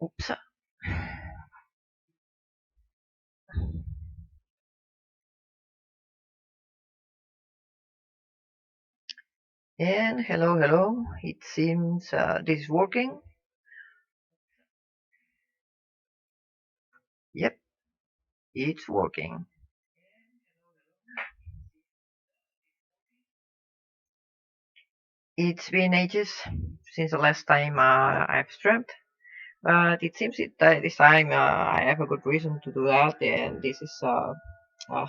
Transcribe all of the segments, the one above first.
Oops. And hello, hello. It seems this is working. Yep, it's working. It's been ages since the last time I've streamed, but it seems this time I have a good reason to do that, and uh,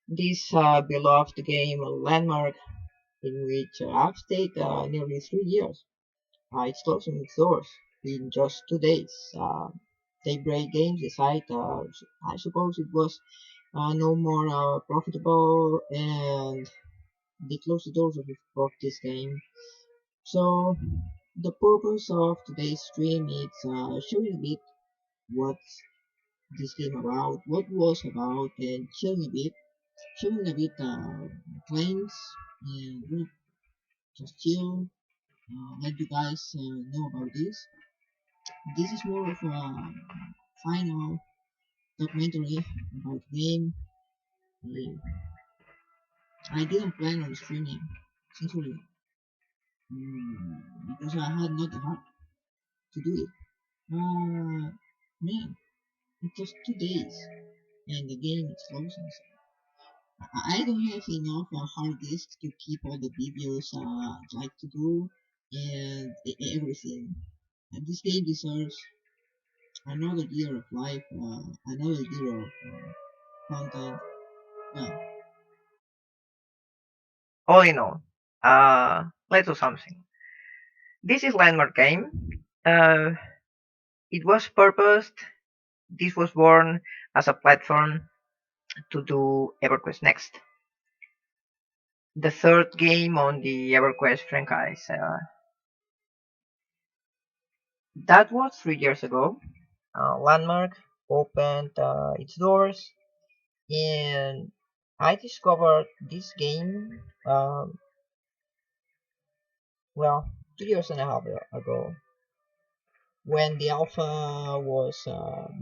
this beloved game Landmark, in which I've stayed nearly 3 years. It's closing its doors in just 2 days. Daybreak Games decided, I suppose it was no more profitable, and they closed the doors of this game. So the purpose of today's stream is showing a bit what this game about, what was about, and showing a bit claims, and we'll just chill, let you guys know about this. This is more of a final documentary about the game. Uh, I didn't plan on streaming, essentially, because I had not the heart to do it. Man, it's just 2 days, and the game is closing. So I don't have enough hard disk to keep all the videos I'd like to do and everything. And this game deserves another year of life, another year of content. Yeah. All in all, let's do something. This is Landmark game. Uh, it was purposed. This was born as a platform to do EverQuest Next, the third game on the EverQuest franchise. That was 3 years ago. Landmark opened its doors, and I discovered this game, well, 2 years and a half ago, when the alpha was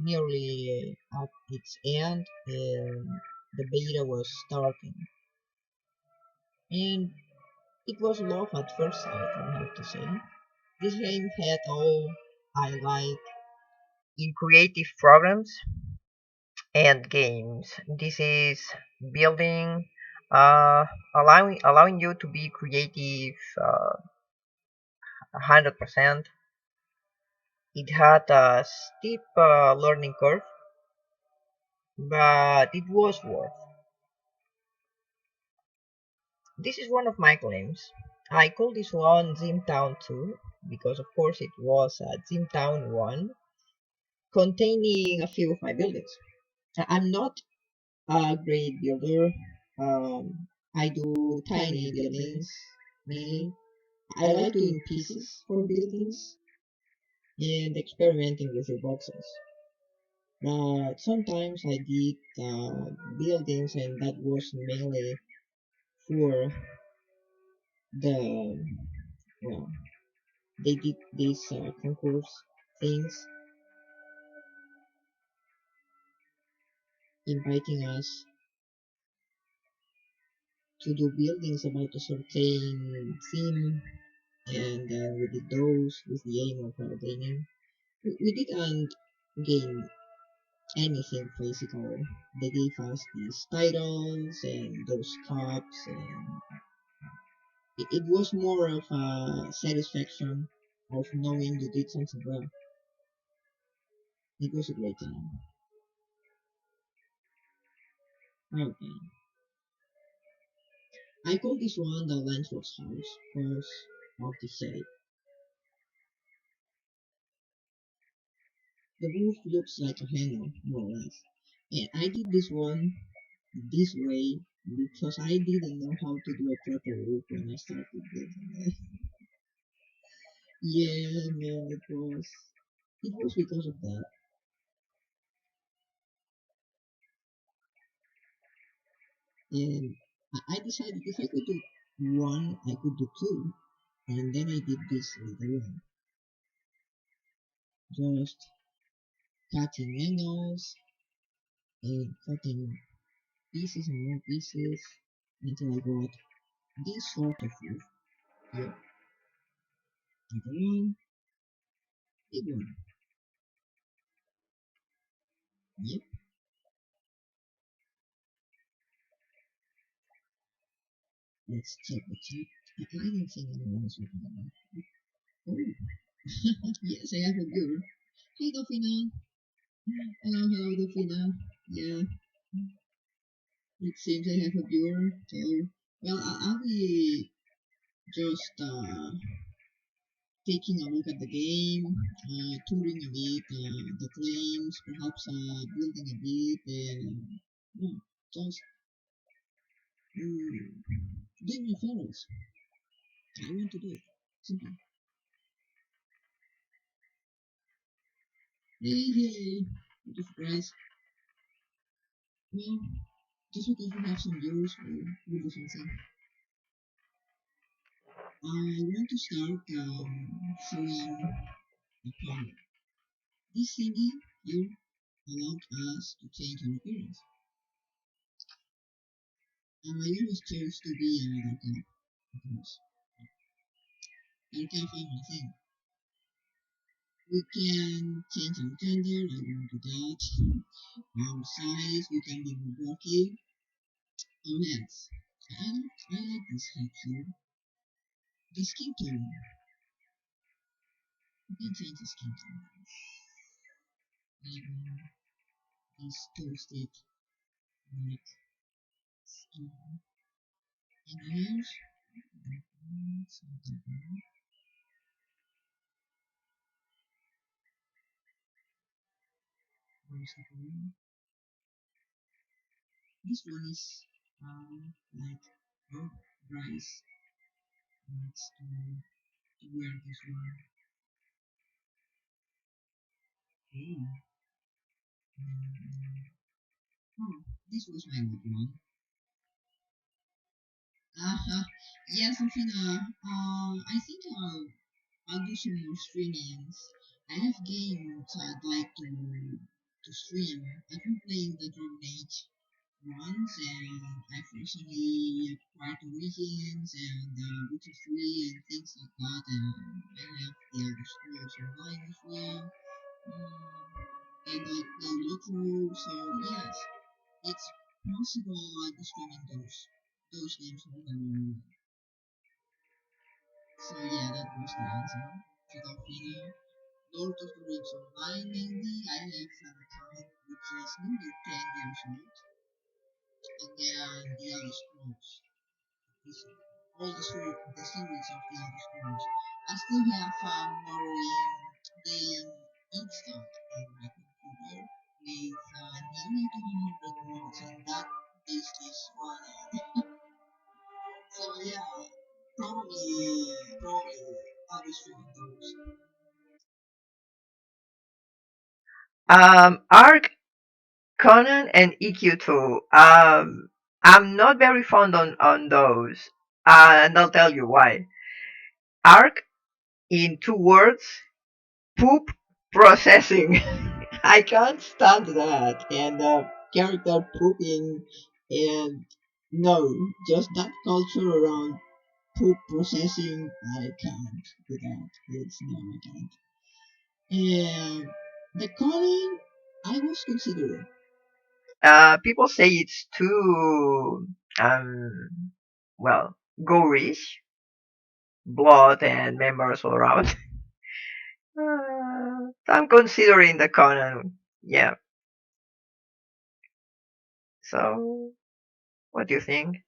nearly at its end and the beta was starting. And it was love at first sight, I have to say. This game had all I like in creative programs and games. This is building, uh, allowing you to be creative 100%. It had a steep learning curve, but it was worth. This is one of my claims. I call this one Zimtown 2 because, of course, it was Zimtown 1 containing a few of my buildings. I'm not a great builder. I do tiny buildings mainly. I like doing pieces for buildings and experimenting with the boxes. But sometimes I did buildings, and that was mainly for the, well, they did these concourse things, inviting us to do buildings about a certain theme, and we did those with the aim of gaining. We didn't gain anything physical. They gave us these titles and those cups, and it was more of a satisfaction of knowing you did something well. It was a great time. Okay. I call this one the Lancelot's house because of the shape. The roof looks like a hangar, more or less. And I did this one this way because I didn't know how to do a proper roof when I started building it. Yeah, man, it was. It was because of that. And I decided if I could do one, I could do two. And then I did this later on. just cutting angles and cutting pieces and more pieces until I got this sort of roof. Yep, little one, big one. Yep, let's check the chat. I don't think anyone is looking at that. Oh, yes, I have a viewer. Hey, Dolphina. Hello, hello, Dolphina. Yeah, it seems I have a viewer. So, well, I'll be just taking a look at the game, touring a bit, the claims, perhaps building a bit, and just doing referrals. I want to do it. Simple. Hey, hey, what a surprise. Well, just because we have some viewers, we'll do something. I want to start showing the power. This CD here allowed us to change our appearance. And I always chose to be an dark elf, because dark elf is my thing. We can change our gender, I won't do that. Our size, we can be more bulky. Our heads. I like this head here. The skin tone. We can change the skin tone. Maybe this toasted black skin. And the hairs. Something like where's the blue? This one is like oh, rice needs to wear this one. Hey. Oh, this was my good one. Uh-huh. Yes, Sofina. I think I'll do some more streamings. I have games I'd like to stream. I've been playing the Dragon Age once, and I've recently acquired Origins and Witcher 3 and things like that. And I have the Elder Scrolls Online as well. And I play Retro, so yes, it's possible I'll be streaming those games more than so yeah, that was the answer to Dolphina. Lord of the Rings Online mainly. I have an account which is nearly 10 years old. And then the Elder Scrolls. This, all the series of the Elder Scrolls. I still have Morrowind game installed in my computer with nearly 200 mods, and that is this one. So yeah, probably I'll be streaming those. Arc, Conan, and EQ2. I'm not very fond on those, and I'll tell you why. Arc, in 2 words, poop processing. I can't stand that. And character pooping, and no, just that culture around poop processing, I can't do that. It's no, I can't. And the calling, I was considering. People say it's too, um, well, gorish, blood and members all around. I'm considering the Conan. Yeah. So, what do you think?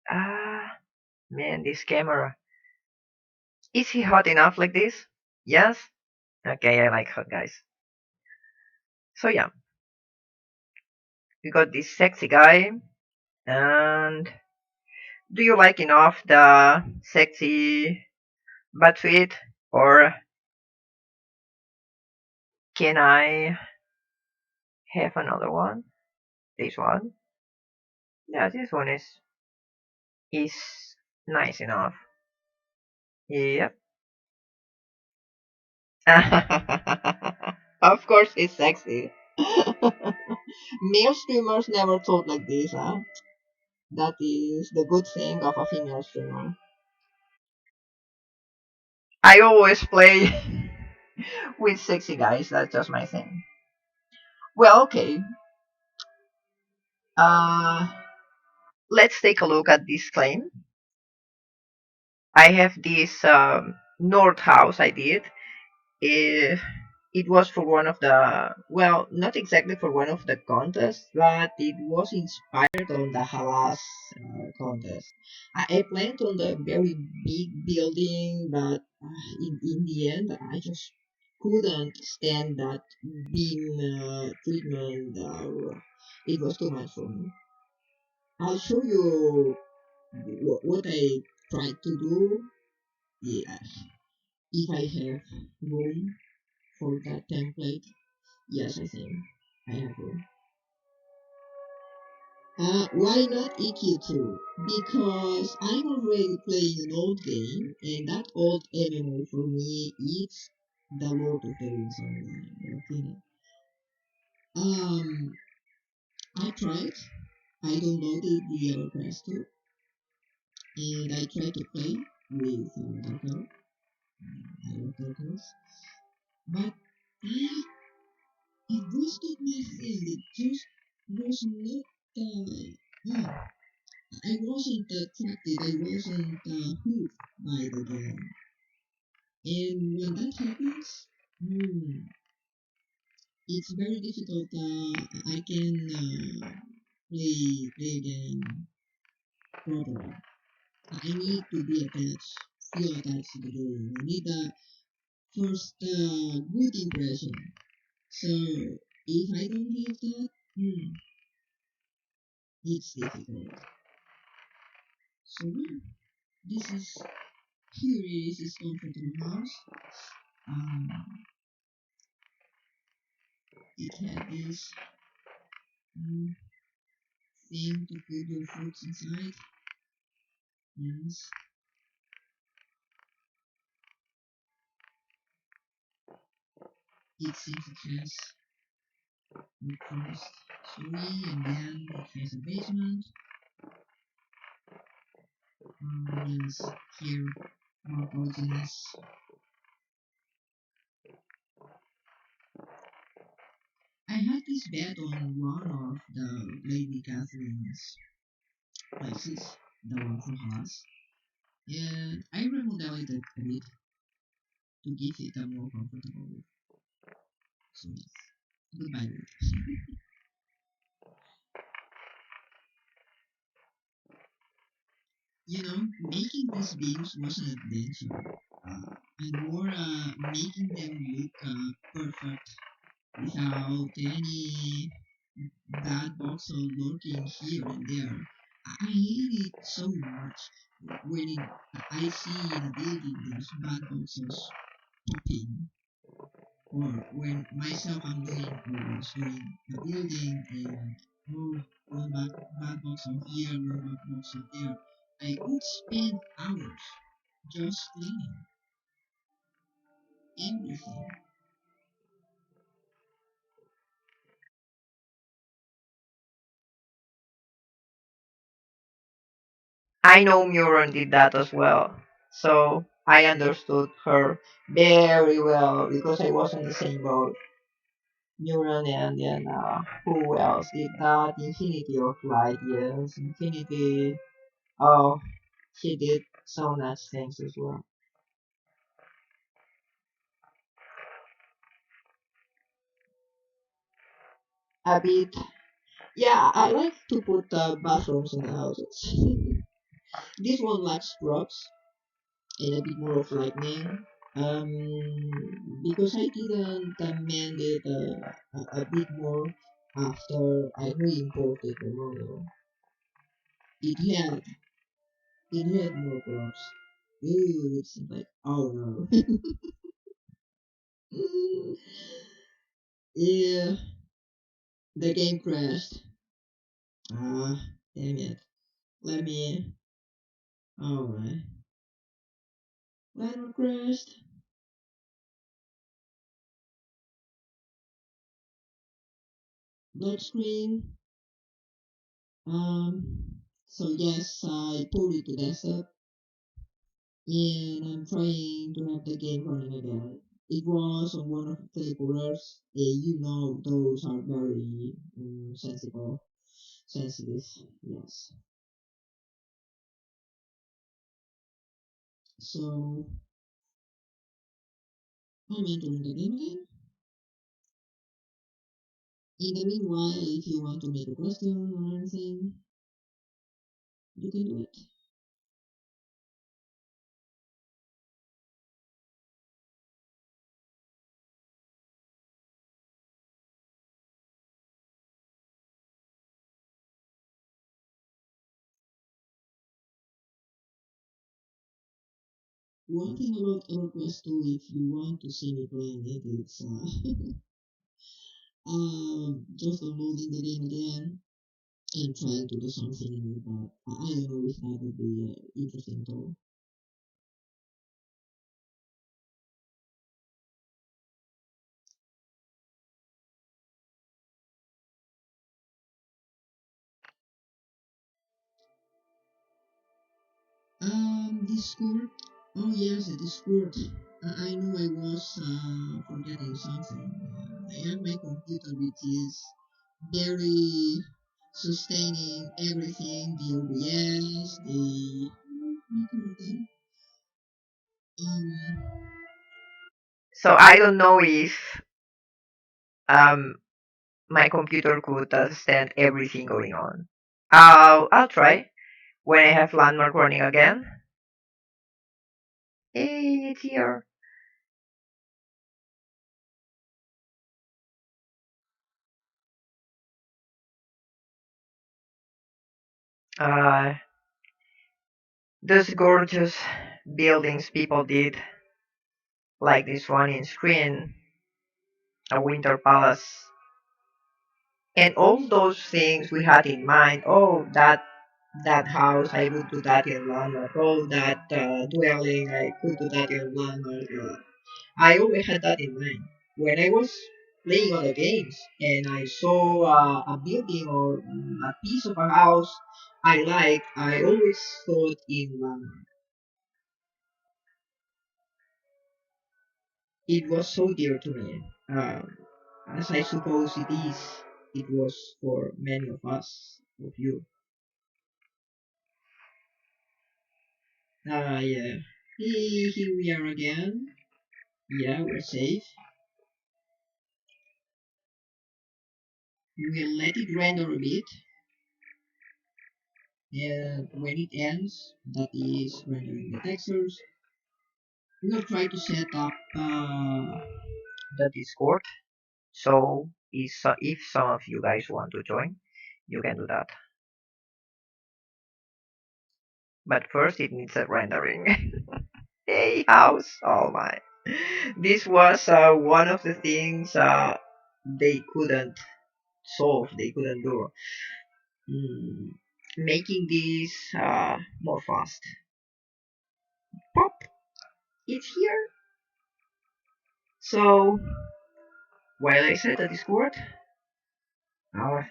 Ah, man, this camera. Is he hot enough like this? Yes? Okay, I like hot guys. So yeah, we got this sexy guy. And do you like enough the sexy butt fit? Or can I have another one? This one? Yeah, this one is nice enough. Yep. Of course, it's sexy. Male streamers never thought like this, huh? That is the good thing of a female streamer. I always play with sexy guys. That's just my thing. Well, okay. Uh, let's take a look at this claim. I have this North house I did. It, it was for one of the, well, not exactly for one of the contests, but it was inspired on the Halas contest. I planned on the very big building, but in the end, I just couldn't stand that beam treatment. It was too much for me. I'll show you what I tried to do. Yeah, if I have room for that template. Yes, I think I have room. Why not EQ2? Because I'm already playing an old game, and that old MMO for me is the Lord of the Rings Online. Okay. Um, I tried. I downloaded the EverQuest 2, and I tried to play with Dark Elf, Dark but it was not my thing. It just was not. Yeah, I wasn't attracted. I wasn't hooked by the game. And when that happens, hmm, it's very difficult. I can play again properly. I need to be attached, feel attached to the game. I need a first good impression. So if I don't have that, it's difficult. So yeah, this is here is this comfortable house. Um, it had this mm, thing to put your fruits inside. Yes, it seems it has the first story and then it has a basement. Yes, here more coziness. I had this bed on one of the Lady Catherine's places, the one from Haas, and I remodeled it a bit to give it a more comfortable look. So yes, goodbye. You know, making these beams was an adventure. And more making them look perfect without any bad voxel lurking here and there. I hate it so much when I see in a building there's bad voxels popping, or when myself I'm doing or was doing a building and oh one bad voxel here, one bad voxel there. I could spend hours just cleaning everything. I know Muron did that as well. So I understood her very well because I was in the same boat. Muron and then who else did that? Infinity of Light, yes. Infinity. Oh, she did so much things as well. A bit. Yeah, I like to put bathrooms in the houses. This one lacks props and a bit more of lightning. Because I didn't amend it a bit more after I re-imported the model. It had it had more props. Ooh, it's like oh no. Yeah, the game crashed. Ah, damn it. Let me. Oh my. Ladder crashed. black screen. So yes, I pulled it to desktop, and I'm trying to have the game running again. It was on one of the teleporters. Those are very sensitive. Yes. So I'm entering the game again. In the meanwhile, if you want to make a question or anything, you can do it. One thing about EverQuest 2, if you want to see me playing it, it's just downloading the game again and trying to do something in it, but I don't know if that would be interesting at all. Discord. Oh yes, the Discord. I knew I was forgetting something. I have my computer, which is very sustaining everything. The OBS, the um, So I don't know if um my computer could stand everything going on. I'll try when I have Landmark running again. Hey, it's here. Uh, those gorgeous buildings people did, like this one in Screen, a Winter Palace, and all those things we had in mind. Oh, that house, I would do that in Landmark. Oh, that dwelling, I could do that in Landmark. I always had that in mind. When I was playing other games and I saw a building or a piece of a house I like, I always thought in Landmark. It was so dear to me. As I suppose it was for many of us, of you. Yeah. Hey, here we are again. Yeah, we're safe. We'll let it render a bit, and when it ends, that is rendering the textures, we'll try to set up the Discord. So if some of you guys want to join, you can do that. But first, it needs a rendering. Hey, house! Oh my! This was one of the things they couldn't solve. They couldn't do. Mm, making this more fast. Pop! It's here. So while I set the Discord, uh,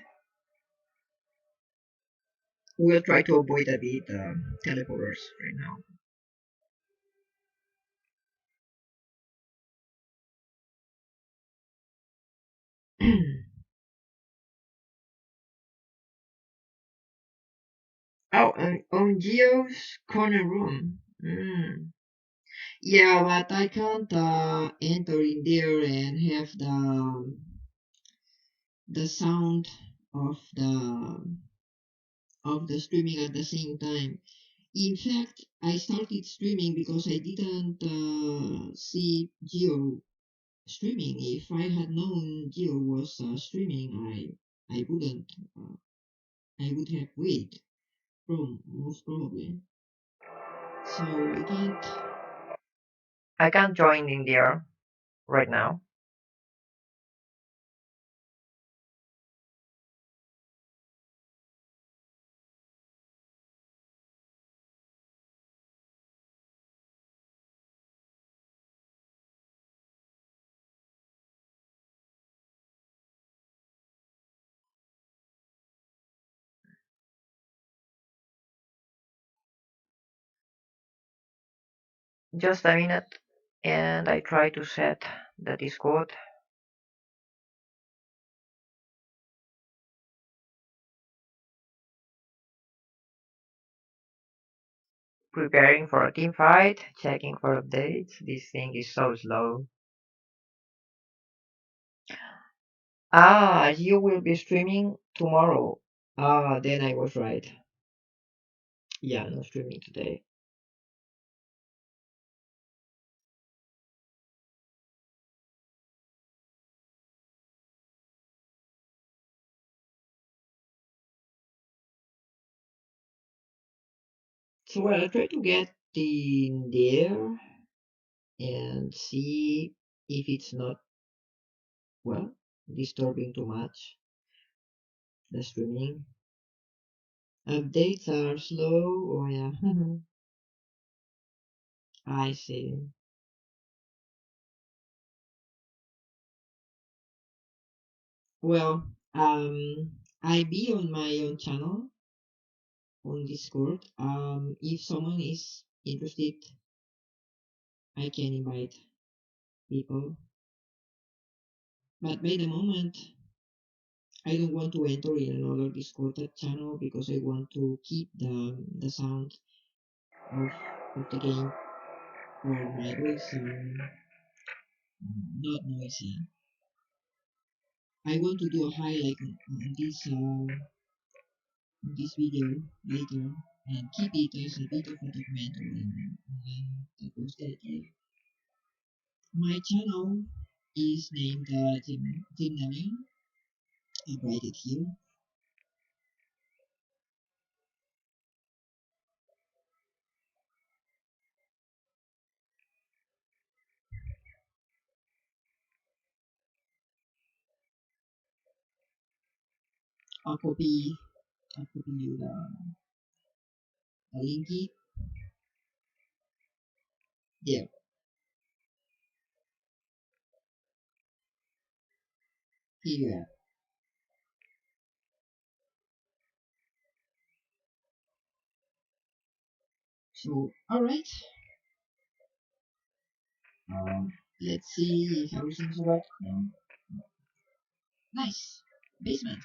we'll try to avoid a bit teleporters right now. Oh, on Geo's corner room. Yeah, but I can't enter in there and have the sound of the streaming at the same time. In fact, I started streaming because I didn't see Geo streaming. If I had known Geo was streaming, I wouldn't. I would have waited. Most probably. So I can't join in there right now. Just a minute, and I try to set the Discord. Preparing for a team fight, checking for updates. This thing is so slow. Ah, you will be streaming tomorrow. Ah, then I was right. Yeah, no streaming today. So well, I try to get in there and see if it's not, well, disturbing too much the streaming. Updates are slow. Oh yeah, I see. Well, I be on my own channel on Discord. If someone is interested, I can invite people. But by the moment, I don't want to enter in another Discord channel because I want to keep the sound of of the game or my voice not noisy. I want to do a highlight on this video later and keep it as a bit of a documentary. And that was that. Yeah. My channel is named Team Nine. I'll write it here. I'll copy I'll copy you the link there. Here. So alright. Um, let's see if everything's right now. Nice. Basement.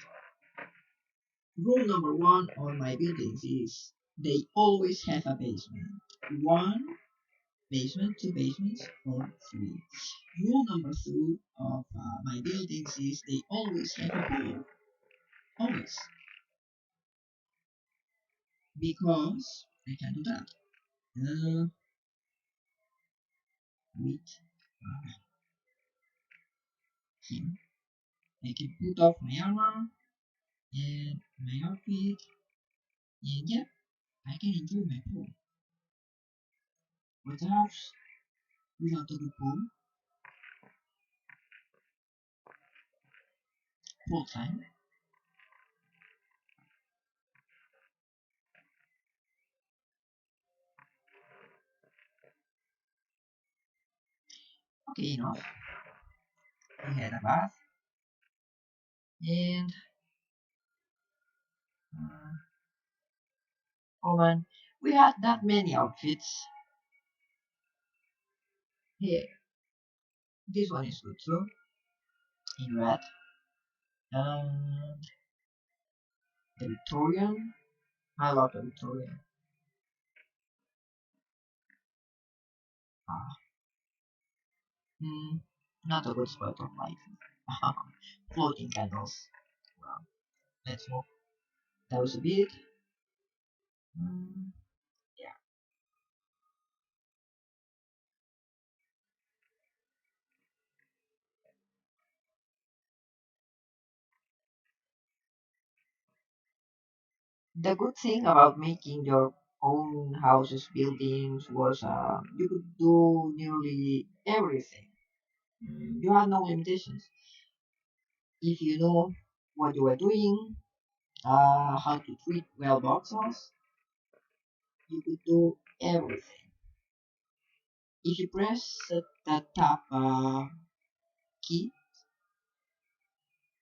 Rule number one on my buildings is they always have a basement. One basement, two basements, or three. Rule number two of my buildings is they always have a pool. Always. Because I can do that. With him. I can put off my armor and my outfit, and yeah, I can enjoy my pool. What else? Without a good pool, full time. Okay, enough. We had a bath, and uh, oh man, we had that many outfits. Here, this one is good too, in red. And the Victorian, I love the Victorian. Ah, hmm, not a good spot of light. Floating candles. Well, let's move. That was a bit. Mm, yeah. The good thing about making your own houses, buildings, was you could do nearly everything. You had no limitations. If you know what you were doing, how to treat well boxes, you could do everything. If you press that tab key,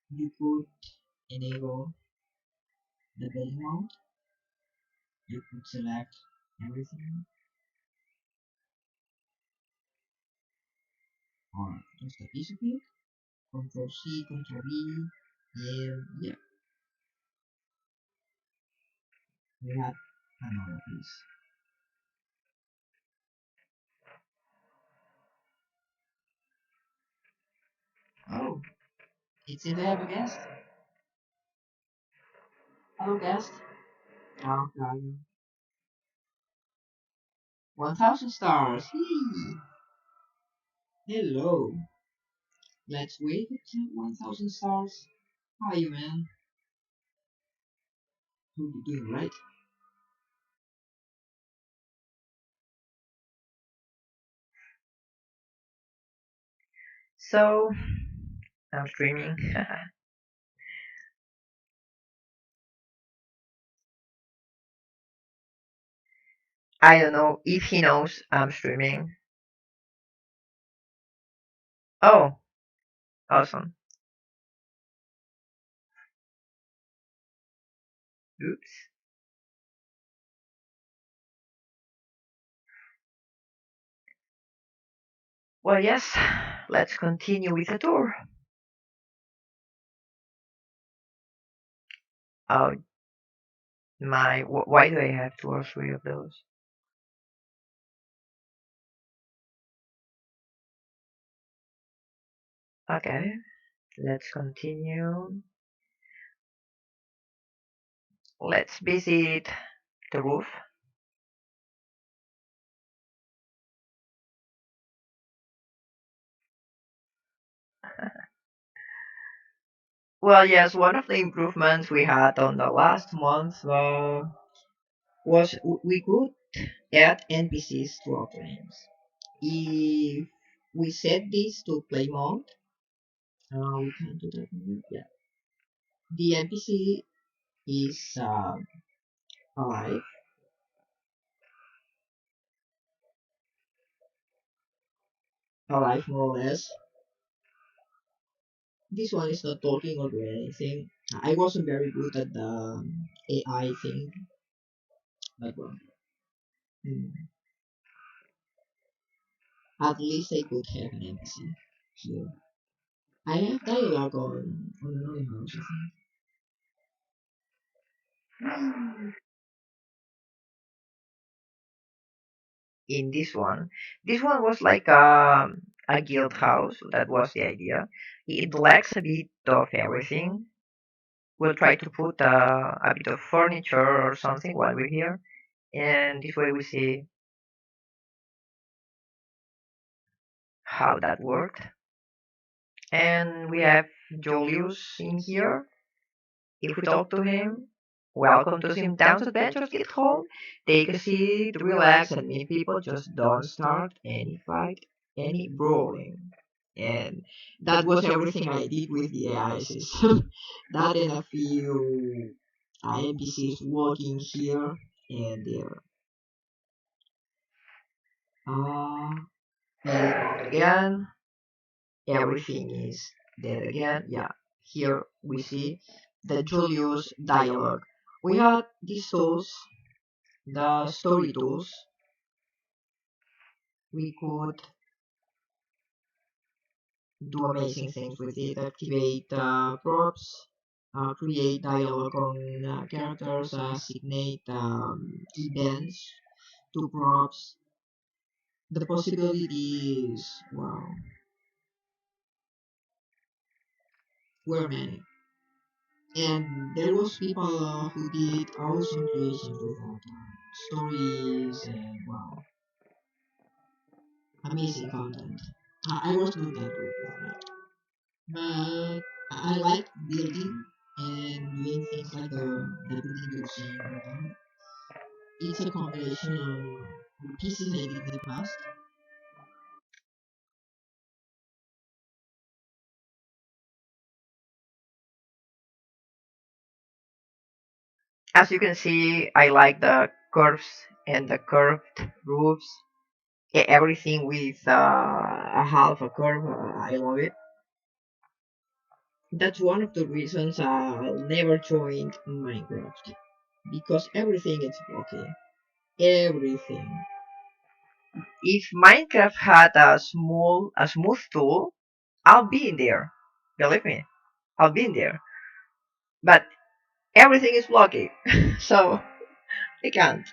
you could enable the building mode. You could select everything. or just a piece of it. Control C, Control V, and yeah, we had another piece. Oh, it seems I have a guest. Hello, guest. How are you? 1000 stars. Yay! Hello. Let's wait to 1000 stars. How are you, man? Hope you're doing right. So I'm streaming. I don't know if he knows I'm streaming. Oh, awesome. Oops. Well, yes, let's continue with the tour. Oh, why do I have two or three of those? Okay, let's continue. Let's visit the roof. Well, yes, one of the improvements we had on the last month was we could add NPCs to our games. If we set this to play mode, we can do that here. Yeah, the NPC is alive, alive more or less. This one is not talking or doing anything. I wasn't very good at the AI thing, but well, mm, at least I could have an NPC here. I have dialogue on another mouse, I think. In this one. This one was like a guild house. That was the idea. It lacks a bit of everything. We'll try to put a bit of furniture or something while we're here, and this way we see how that worked. And we have Julius in here. If we talk to him, welcome to Sim Town's Adventures Guild Hall. Take a seat, relax, and meet people. Just don't start any fight, any brawling. And that was everything I did with the AI system. That and a few NPCs walking here and there. Uh, teleport again. Everything is dead again. Yeah, here we see the Julius dialogue. We had these tools, the story tools. We could do amazing things with it, activate props, create dialogue on characters, assignate events to props. The possibilities, wow, were many. And there was people who did awesome creations with that. Stories and wow, amazing content. I was not that good with that. But I like building and doing things like the building you're seeing right now. It's a combination of pieces I did in the past. As you can see, I like the curves and the curved roofs. Everything with a half a curve. I love it. That's one of the reasons I'll never join Minecraft because everything is broken. Everything. If Minecraft had a smooth tool, I'll be in there. Believe me, I'll be in there. But everything is blocky, so I can't.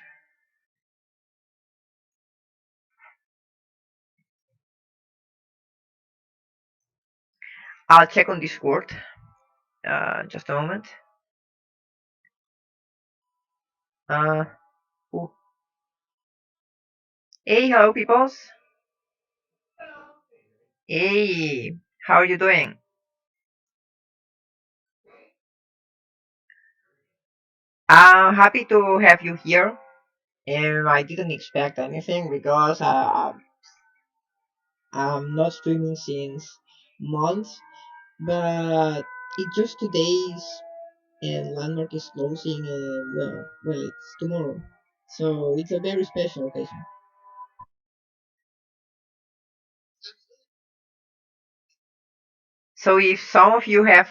I'll check on Discord. Just a moment. Uh, ooh. Hey, hello, peoples. Hey, how are you doing? I'm happy to have you here. And I didn't expect anything because I'm not streaming since months. But it's just 2 days, and Landmark is closing. Well, it's tomorrow, so it's a very special occasion. So if some of you have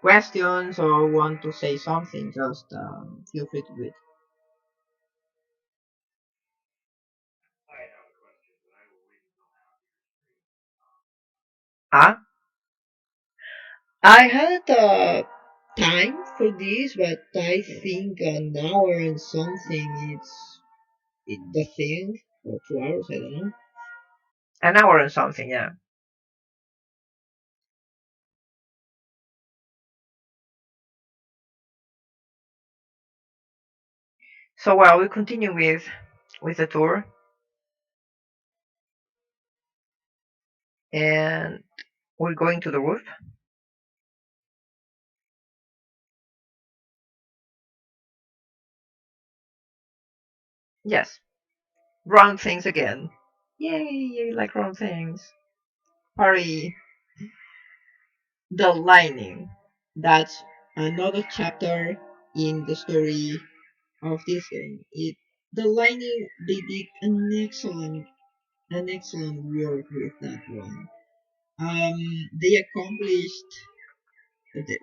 questions or want to say something, just feel free to do it. Ah, I had time for this, but I think an hour and something. It's the thing, or 2 hours. I don't know. An hour and something, yeah. So well, we continue with the tour, and we're going to the roof. Yes, round things again. Yay! I like round things. Party the lightning. That's another chapter in the story of this game. The lightning, they did an excellent work with that one. They accomplished the,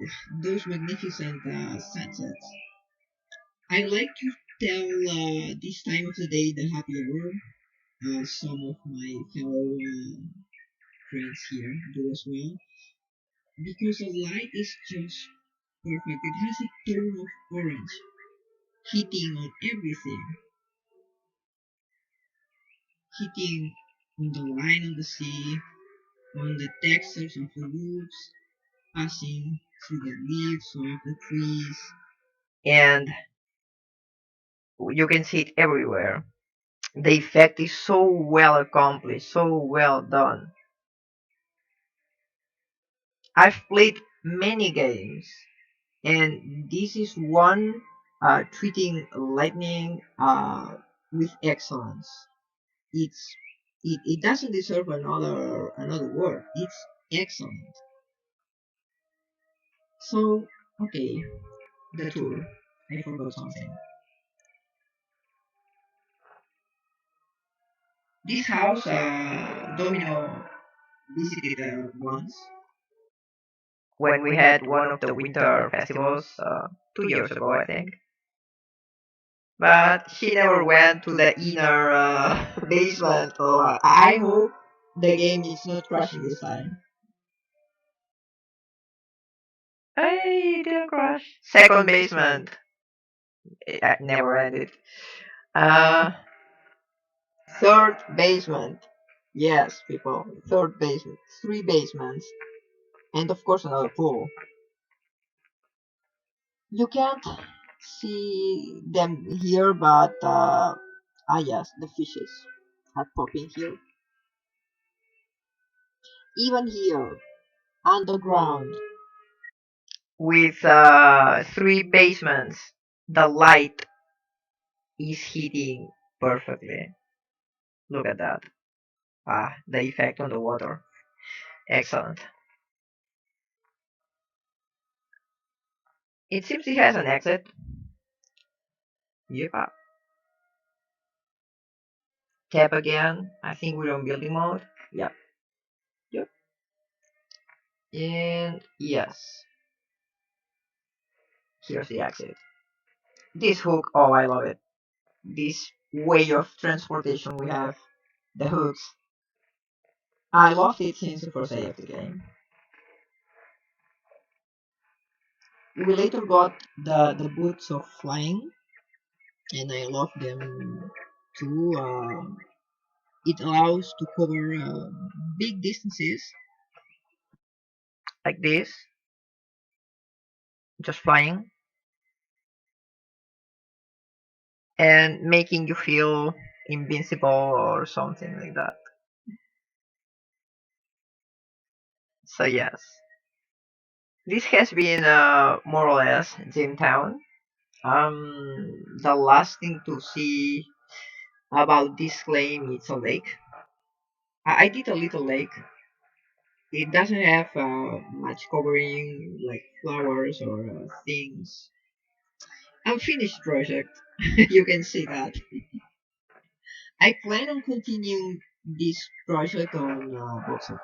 those magnificent sunsets. I like to tell this time of the day the happy hour. Some of my fellow friends here do as well, because the light is just perfect. It has a tone of orange hitting on everything, hitting on the line of the sea, on the textures of the roofs, passing through the leaves of the trees, and you can see it everywhere. The effect is so well accomplished, so well done. I've played many games, and this is one treating lightning with excellence. It's it doesn't deserve another word. It's excellent. So okay, the tour. I forgot something. This house, Domino visited once when we had one of the winter festivals 2 years ago, I think. But she never went to the inner basement. So I hope the game is not crashing this time. I didn't crash. Second basement. It never ended. Uh, third basement. Yes, people. Third basement. Three basements. And of course another pool. You can't see them here, but yes, the fishes are popping here. Even here, underground, with three basements, the light is hitting perfectly. Look at that. The effect on the water. Excellent. It seems it has an exit. Yep. Tap again. I think we're on building mode. Yep. Yep. And yes, here's the exit. This hook, oh, I love it. This way of transportation we have. the hooks. I loved it since the first day of the game. We later got the boots of flying, and I love them too. It allows to cover big distances like this, just flying, and making you feel invincible or something like that. So yes, this has been more or less Town. The last thing to see about this claim is a lake. I did a little lake. It doesn't have much covering like flowers or things. Unfinished project. You can see that. I plan on continuing this project on Voxel.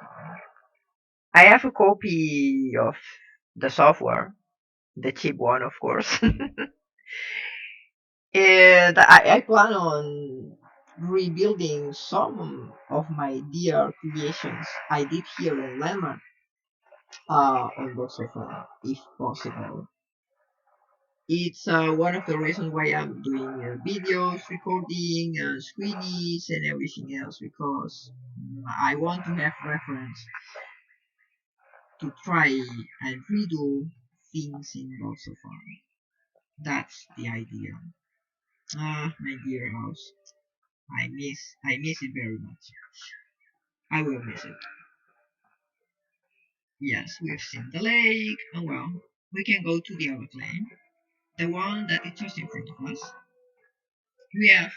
I have a copy of the software, the cheap one, of course, and I plan on rebuilding some of my dear creations I did here in Landmark on Voxel, if possible. It's one of the reasons why I'm doing videos, recording, screenies, and everything else because I want to have reference to try and redo things in Voxophone. That's the idea. Ah, my dear house. I miss it very much. I will miss it. Yes, we've seen the lake. Oh well, we can go to the other claim. The one that is just in front of us. We have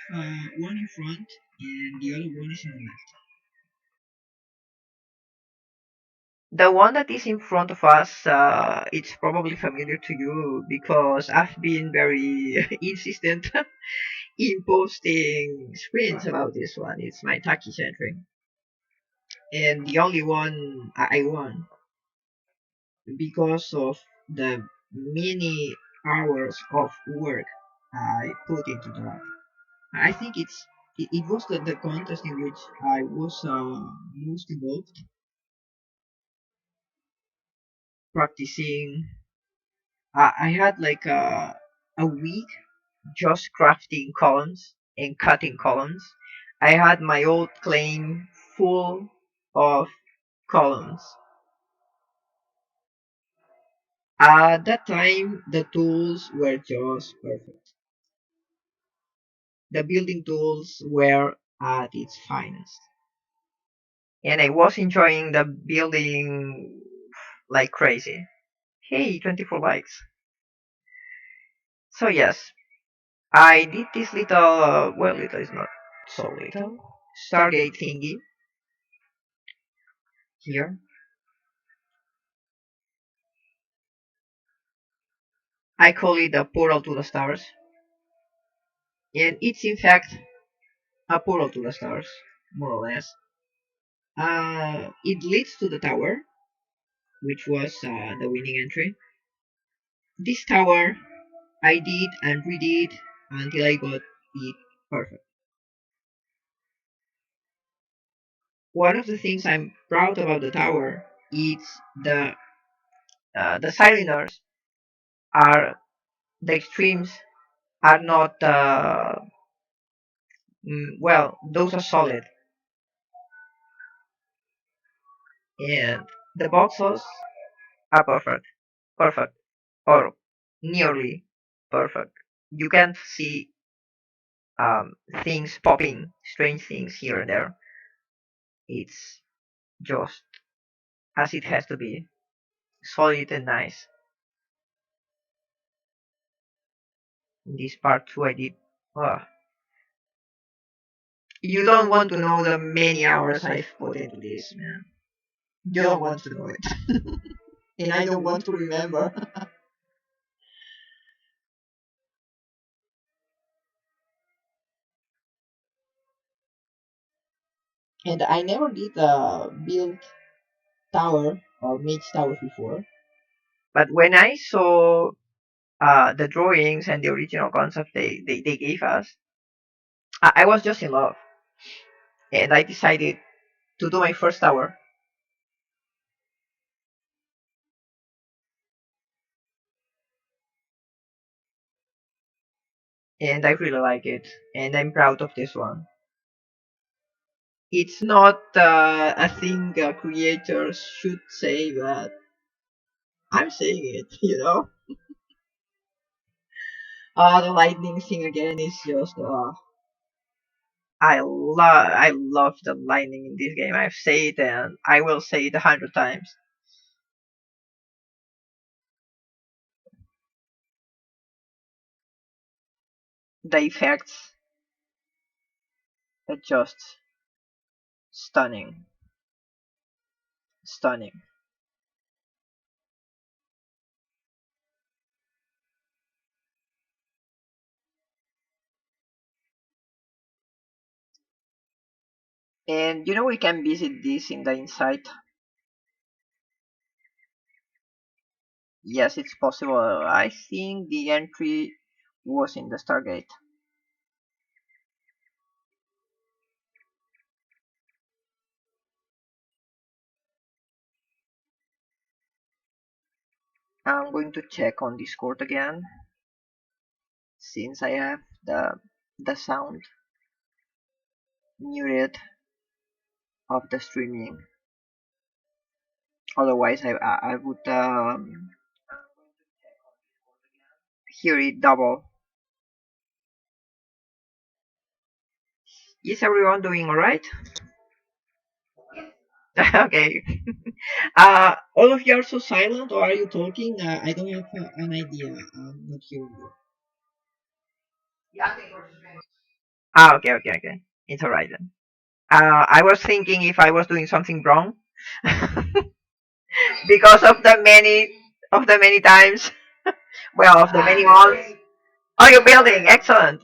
one in front and the other one is in the left. The one that is in front of us, it's probably familiar to you because I've been very insistent in posting screens about this one. It's my Taki centric. And the only one I won because of the many hours of work I put into that. I think it was the contest in which I was most involved, practicing. I had like a week just crafting columns and cutting columns. I had my old claim full of columns. At that time, the tools were just perfect. The building tools were at its finest. And I was enjoying the building like crazy. Hey, 24 likes. So, yes, I did this little, well, little is not so little, Stargate thingy here. I call it a portal to the stars. And it's in fact a portal to the stars, more or less. It leads to the tower, which was the winning entry. This tower I did and redid until I got it perfect. One of the things I'm proud about the tower is the cylinders are the extremes are not well, those are solid, and the boxes are perfect or nearly perfect. You can see things popping, strange things here and there. It's just as it has to be, solid and nice. In this part too, I did. Uh, you don't want to know the many hours I've put into this, man. You don't want to know it, and I don't want to remember. And I never did build tower or mage towers before. But when I saw the drawings and the original concept they gave us, I was just in love. and I decided to do my first tower, and I really like it, and I'm proud of this one. It's not a thing creators should say, but I'm saying it, you know? The lightning thing again is just, I love the lightning in this game. I've said it and I will say it 100 times. The effects are just stunning. Stunning. And you know we can visit this in the inside. Yes, it's possible. I think the entry was in the Stargate. I'm going to check on Discord again since I have the sound muted of the streaming. Otherwise, I would hear it double. Is everyone doing alright? Okay. All of you are so silent, or are you talking? I don't have an idea. I'm not hearing you. Okay, okay, okay. It's alright then. I was thinking if I was doing something wrong because of the many times. Well, of the many months. Oh, you're building. Excellent.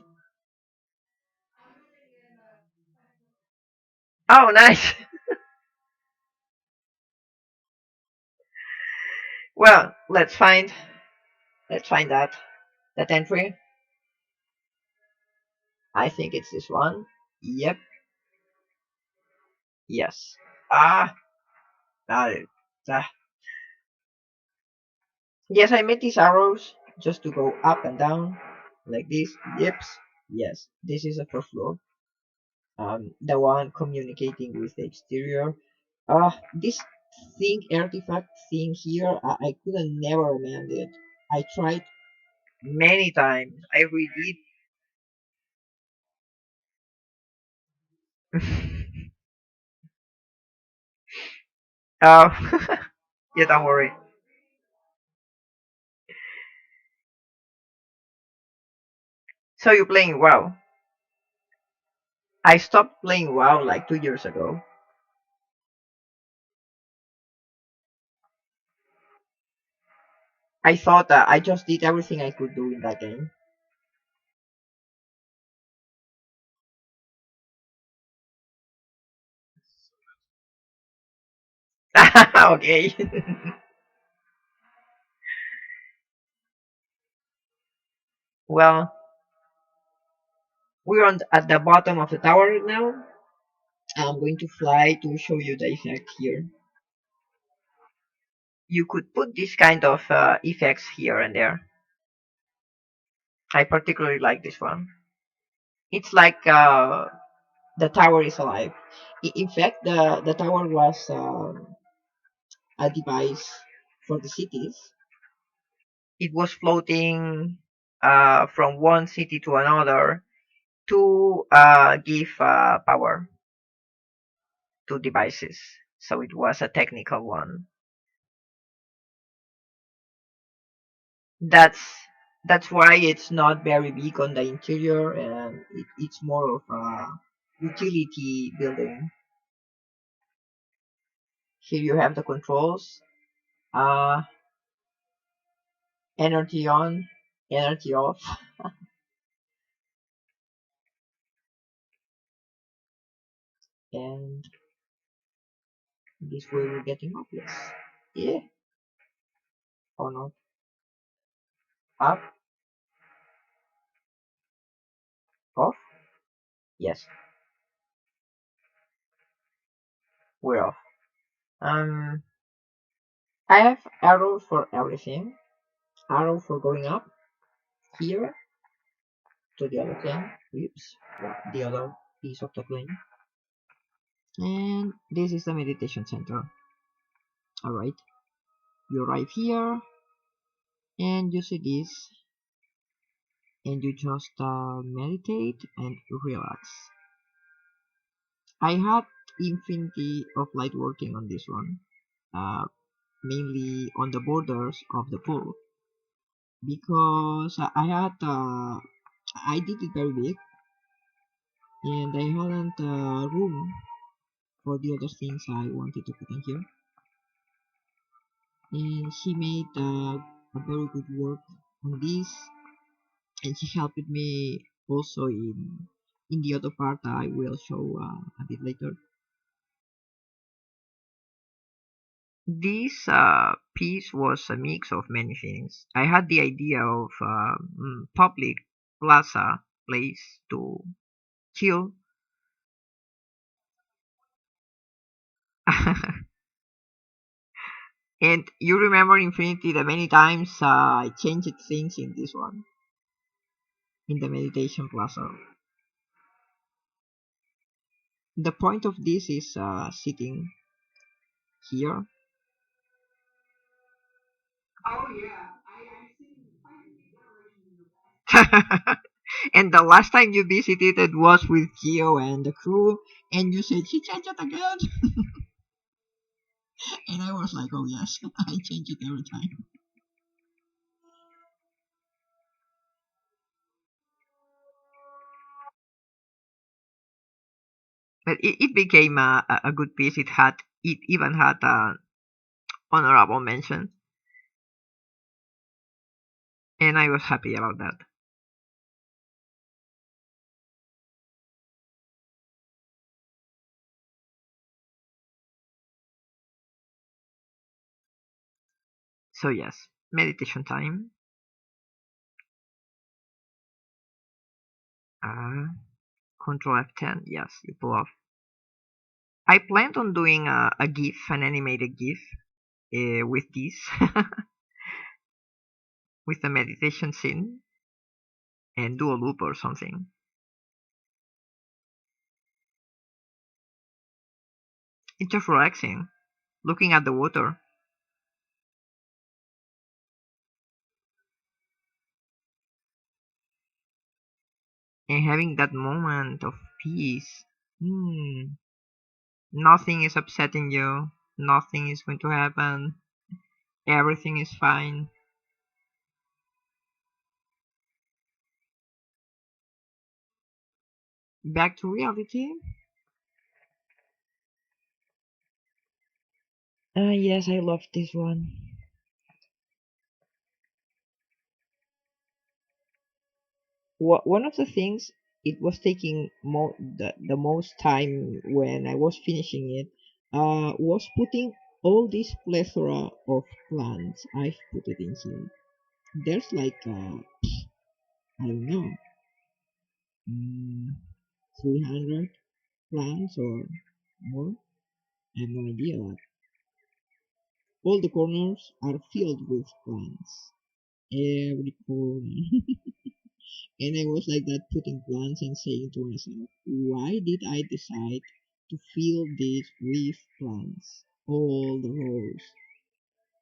Oh, nice. Well, let's find that entry. I think it's this one. Yep. Yes. Ah, got it. Ah. Yes, I made these arrows just to go up and down like this. Yep. Yes, this is the first floor. The one communicating with the exterior. This thing artifact thing here, I couldn't never mend it. I tried many times. I redid. Oh, yeah, don't worry. So you're playing WoW. I stopped playing WoW like 2 years ago. I thought that I just did everything I could do in that game. Okay. Well, we're at the bottom of the tower now. I'm going to fly to show you the effect here. You could put this kind of effects here and there. I particularly like this one. It's like the tower is alive. In fact, the tower was a device for the cities. It was floating from one city to another to give power to devices. So it was a technical one. That's that's why it's not very big on the interior, and it's more of a utility building. Here you have the controls. Uh, Energy on, energy off, and this way we're getting upless. Yeah, or not. Up, off. Yes. we're off. Um, I have arrows for everything. Arrow for going up here to the other plane. Oops, the other piece of the plane. And this is the meditation center. Alright, you arrive here and you see this and you just meditate and relax. I had infinity of light working on this one, uh, mainly on the borders of the pool because I did it very big and I hadn't room for the other things I wanted to put in here. And she made a very good work on this, and she helped me also in the other part I will show a bit later. This piece was a mix of many things. I had the idea of public plaza place to chill. And you remember Infinity the many times I changed things in this one, in the meditation plaza. The point of this is sitting here. And the last time you visited it was with Gio and the crew, and you said she changed it again. And I was like, oh yes, I change it every time. But it became a good piece. It even had an honorable mention, and I was happy about that. So yes, meditation time. Uh, Control F10. Yes, you pull off. I planned on doing a GIF, an animated GIF, with this, with the meditation scene, and do a loop or something. It's just relaxing, looking at the water, and having that moment of peace. Hmm, nothing is upsetting you, nothing is going to happen, everything is fine. Back to reality. Yes, I love this one. One of the things it was taking the most time when I was finishing it was putting all this plethora of plants I've put it in here. There's like I don't know, mm, 300 plants or more. I have no idea. But all the corners are filled with plants. Every corner. And I was like that putting plants and saying to myself, why did I decide to fill this with plants? All the rows,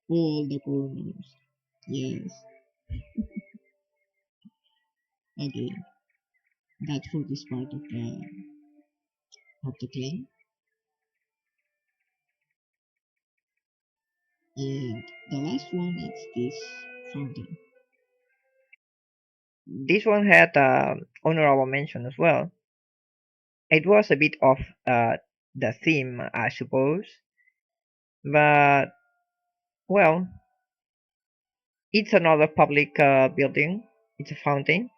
all the corners. Yes. Okay. That's for this part of the claim. And the last one is this fountain. This one had honorable mention as well. It was a bit off the theme, I suppose, but well, it's another public building. It's a fountain.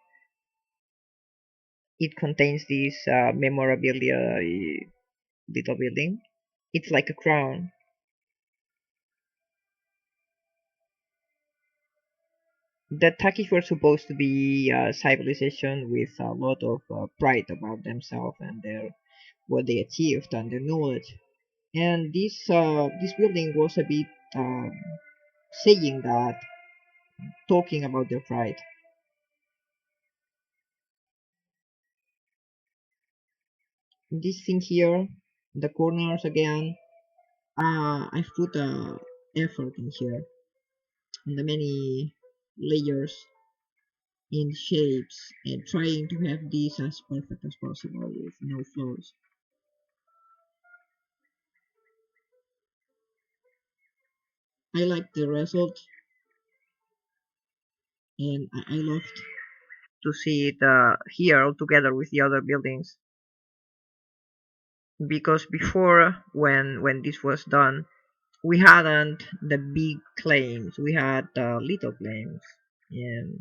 It contains this memorabilia little building. It's like a crown. The Takis were supposed to be a civilization with a lot of pride about themselves and their what they achieved and their knowledge. And this building was a bit saying that, talking about their pride. This thing here, the corners again, I've put effort in here, and the many layers in shapes, and trying to have this as perfect as possible with no flaws. I like the result, and I loved to see it here all together with the other buildings, because before, when this was done, we hadn't the big claims, we had little claims, and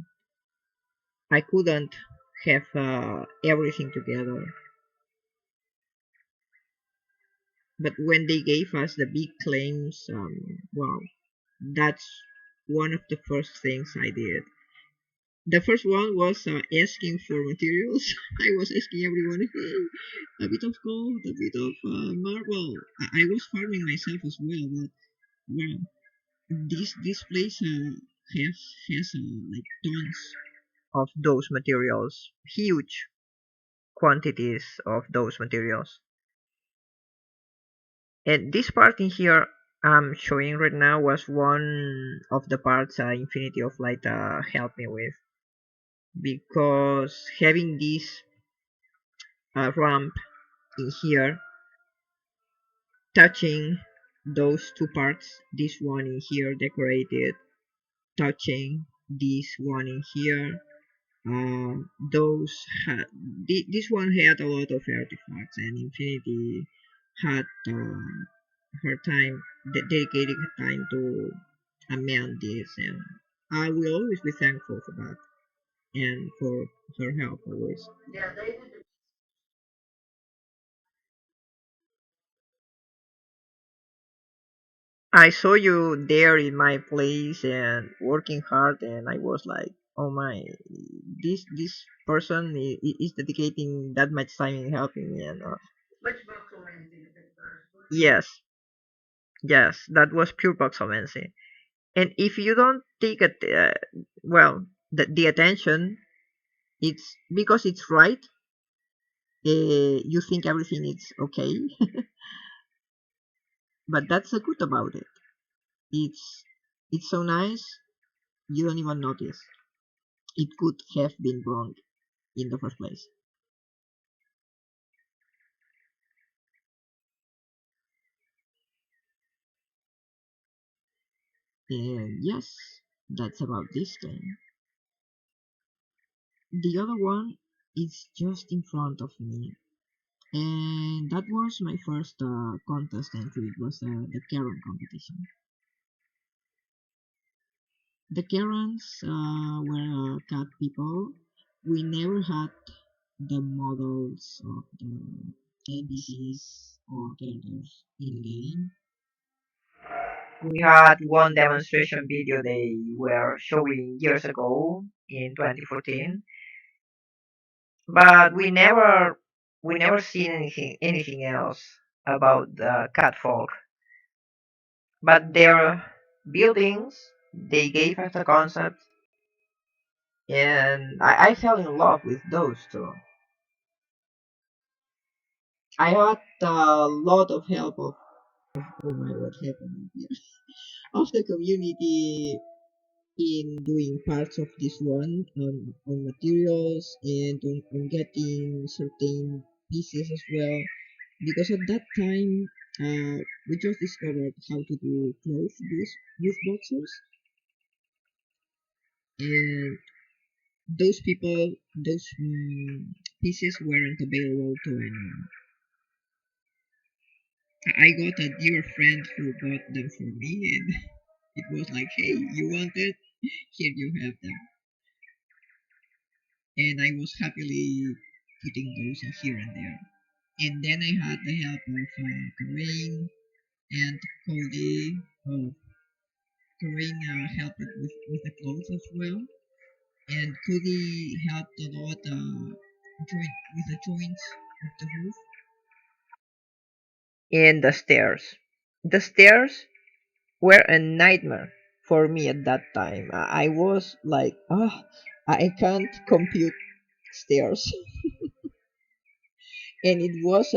I couldn't have everything together. But when they gave us the big claims, wow, that's one of the first things I did. The first one was asking for materials. I was asking everyone, hey, a bit of gold, a bit of marble. I was farming myself as well, but wow, this place has like tons of those materials, huge quantities of those materials. And this part in here I'm showing right now was one of the parts Infinity of Light helped me with, because having this ramp in here, touching those two parts, this one in here decorated, touching this one in here, uh, those had this one had a lot of artifacts, and Infinity had her time, dedicated her time to amend this, and I will always be thankful for that and for her help always. I saw you there in my place and working hard, and I was like, oh my, this person is dedicating that much time in helping me, and yes, yes, that was pure boxomancy. And if you don't take it, well, the attention, it's because it's right. You think everything is okay, but that's the good about it. It's it's so nice, you don't even notice. It could have been wrong in the first place. And yes, that's about this game. The other one is just in front of me, and that was my first contest entry. It was the Karen competition. The Karens were cat people. We never had the models of the NPCs or characters in game. We had one demonstration video they were showing years ago in 2014, but we never seen anything else about the cat folk. But their buildings, they gave us a concept, and I fell in love with those two. I had a lot of help of, oh my, what happened here, of the community in doing parts of this one on materials and on getting certain pieces as well, because at that time we just discovered how to do clothes with boxers, and those people, those pieces weren't available to anyone. I got a dear friend who bought them for me, and it was like, hey, you want it? Here you have them. And I was happily putting those in here and there. And then I had the help of Corinne and Cody. Corinne helped with the clothes as well, and Cody helped a lot with the joints of the roof. and the stairs. The stairs were a nightmare for me at that time. I was like, I can't compute stairs, and it was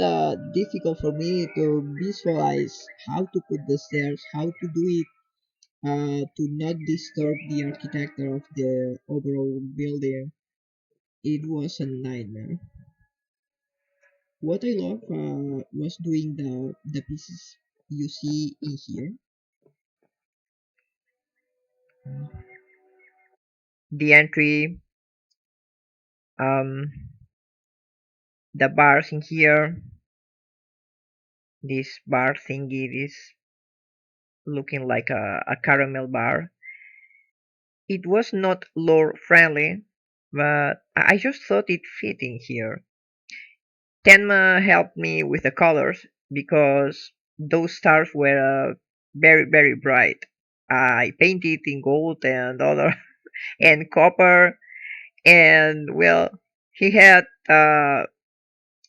difficult for me to visualize how to put the stairs, how to do it to not disturb the architecture of the overall building. It was a nightmare. What I love was doing the pieces you see in here. The entry, um, the bars in here, this bar thingy is looking like a caramel bar. It was not lore friendly, but I just thought it fit in here. Tenma helped me with the colors because those stars were very bright. I painted in gold and other and copper, and well, he had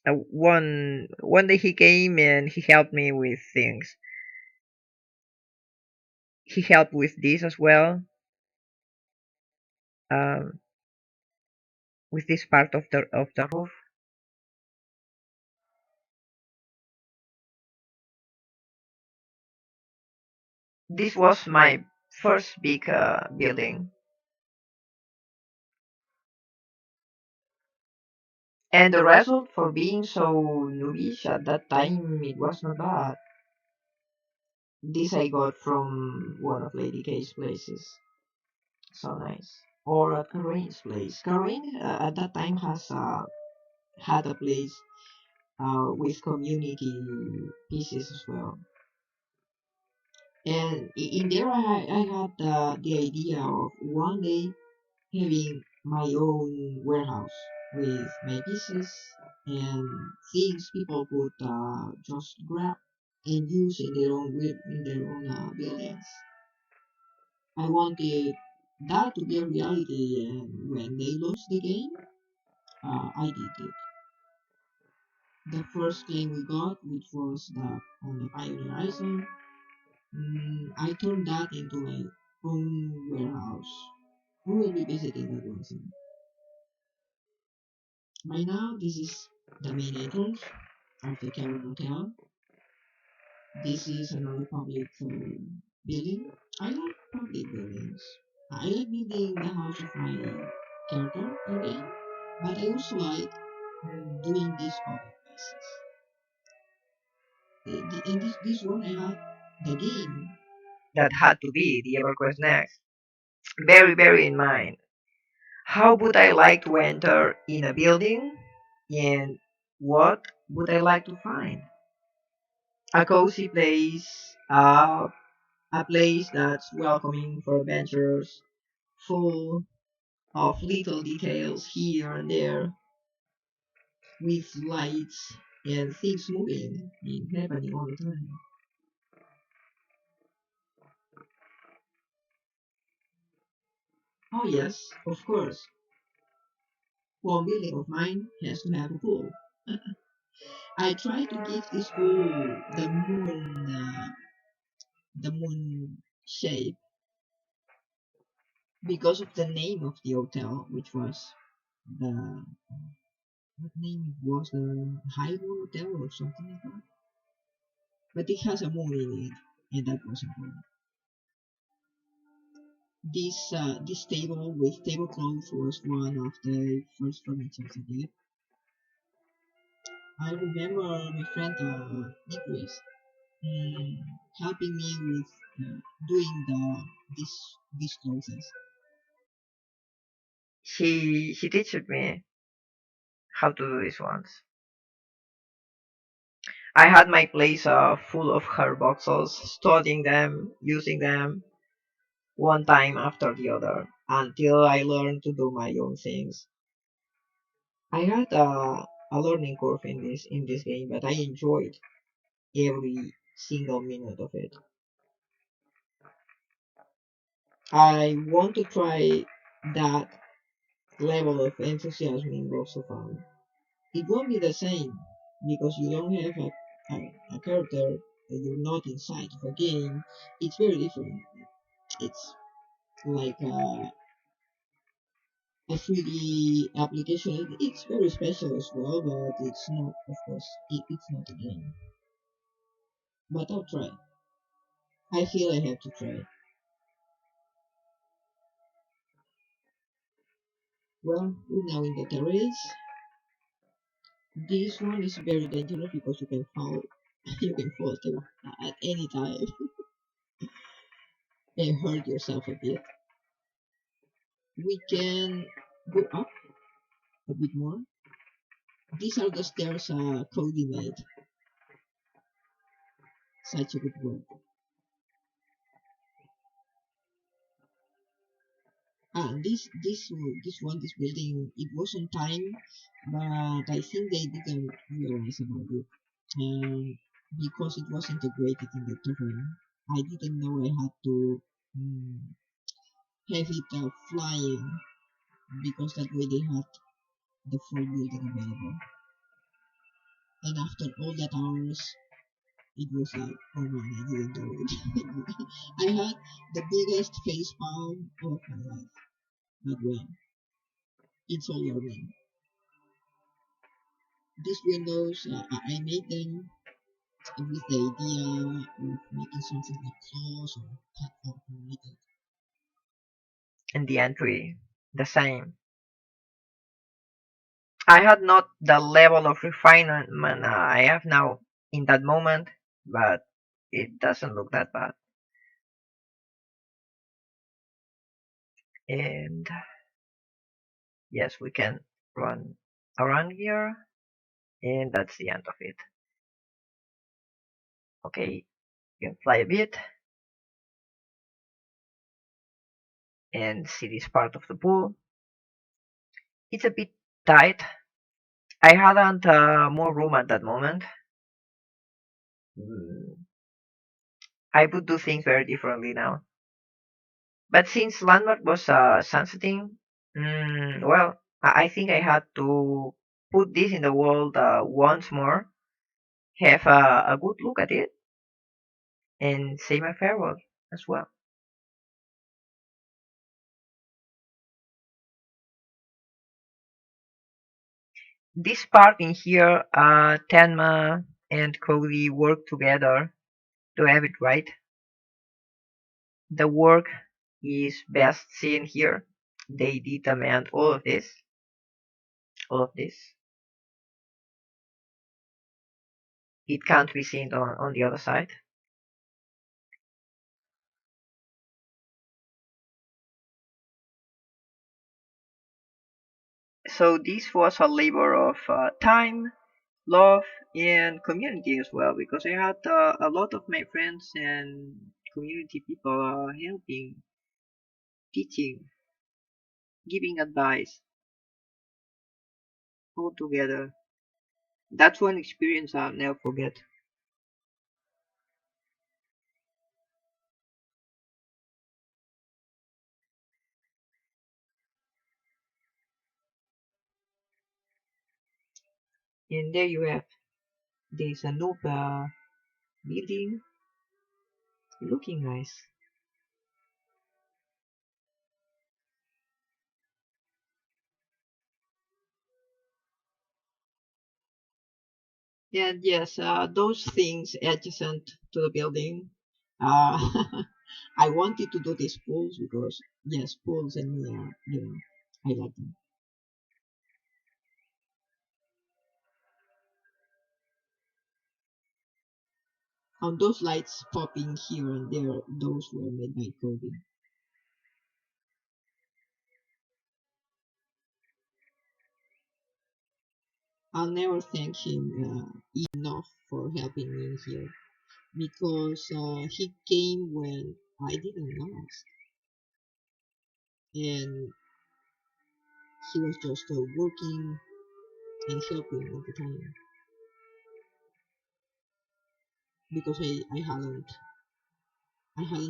one day he came and he helped me with things. He helped with this as well, um, with this part of the roof. This was my first big building, and the result for being so noobish at that time it was not bad. This I got from one of Lady K's places. So nice. Or at Karin's place. Karin at that time has had a place with community pieces as well. And in there, I had the idea of one day having my own warehouse with my pieces and things people could just grab and use in their own buildings. I wanted that to be a reality, and when they launched the game, I did it. The first game we got, which was on the Pioneer Island, I turned that into my own warehouse. We will be visiting that one soon. By now, this is the main entrance of the Karen Hotel. This is another public building. I like public buildings. I like building the house of my character again, but I also like doing these public places. In this one, I had the game that had to be the EverQuest Next very in mind. How would I like to enter in a building, and what would I like to find? A cozy place, a place that's welcoming for adventurers, full of little details here and there, with lights and things moving and happening all the time. Oh yes, of course. One building of mine has to have a pool. I try to give this pool the moon shape because of the name of the hotel, which was the what name it was, the Highway Hotel or something like that. But it has a moon in it, and that was important. This table with tablecloth was one of the first furniture I did. I remember my friend Nicholas mm, helping me with doing these clothes. She teached me how to do these ones. I had my place full of her boxes, studying them, using them one time after the other until I learned to do my own things. I had a learning curve in this game, but I enjoyed every single minute of it. I want to try that level of enthusiasm in Ghost of Fun. It won't be the same because you don't have a character that you're not inside of a game, it's very different. It's like a 3D application. It's very special as well, but it's not, of course, it's not a game. But I'll try. I feel I have to try. Well, we're now in the terrace. This one is very dangerous because you can fall. You can fall too at any time and hurt yourself a bit. We can go up a bit more. These are the stairs Cody made. Such a good work. This building, it was on time, but I think they didn't realize about it. And because it was integrated in the terrain, I didn't know I had to mm, have it flying because that way they had the full building available. And after all that hours, it was like, oh man, I didn't do it. I had the biggest face palm of my life. But well, it's all learning. These windows, I made them with the idea of making something like claws or platform related. And the entry, the same. I had not the level of refinement I have now in that moment, but it doesn't look that bad. And yes, we can run around here, and that's the end of it. Okay, you can fly a bit and see this part of the pool. It's a bit tight. I hadn't more room at that moment. Mm, I would do things very differently now. But since Landmark was sunsetting, well, I think I had to put this in the world once more, have a good look at it, and say my farewell as well. This part in here, Tenma and Cody work together to have it right. The work is best seen here. They determined all of this. It can't be seen on the other side. So this was a labor of time, love, and community as well, because I had a lot of my friends and community people helping, teaching, giving advice, all together. That's one experience I'll never forget. And there you have this Anoop building, looking nice. And yes, those things adjacent to the building. I wanted to do these pools because yes, pools and me are, I like them. Those lights popping here and there, those were made by Cody. I'll never thank him enough for helping me here because he came when I didn't ask, and he was just working and helping all the time because I hadn't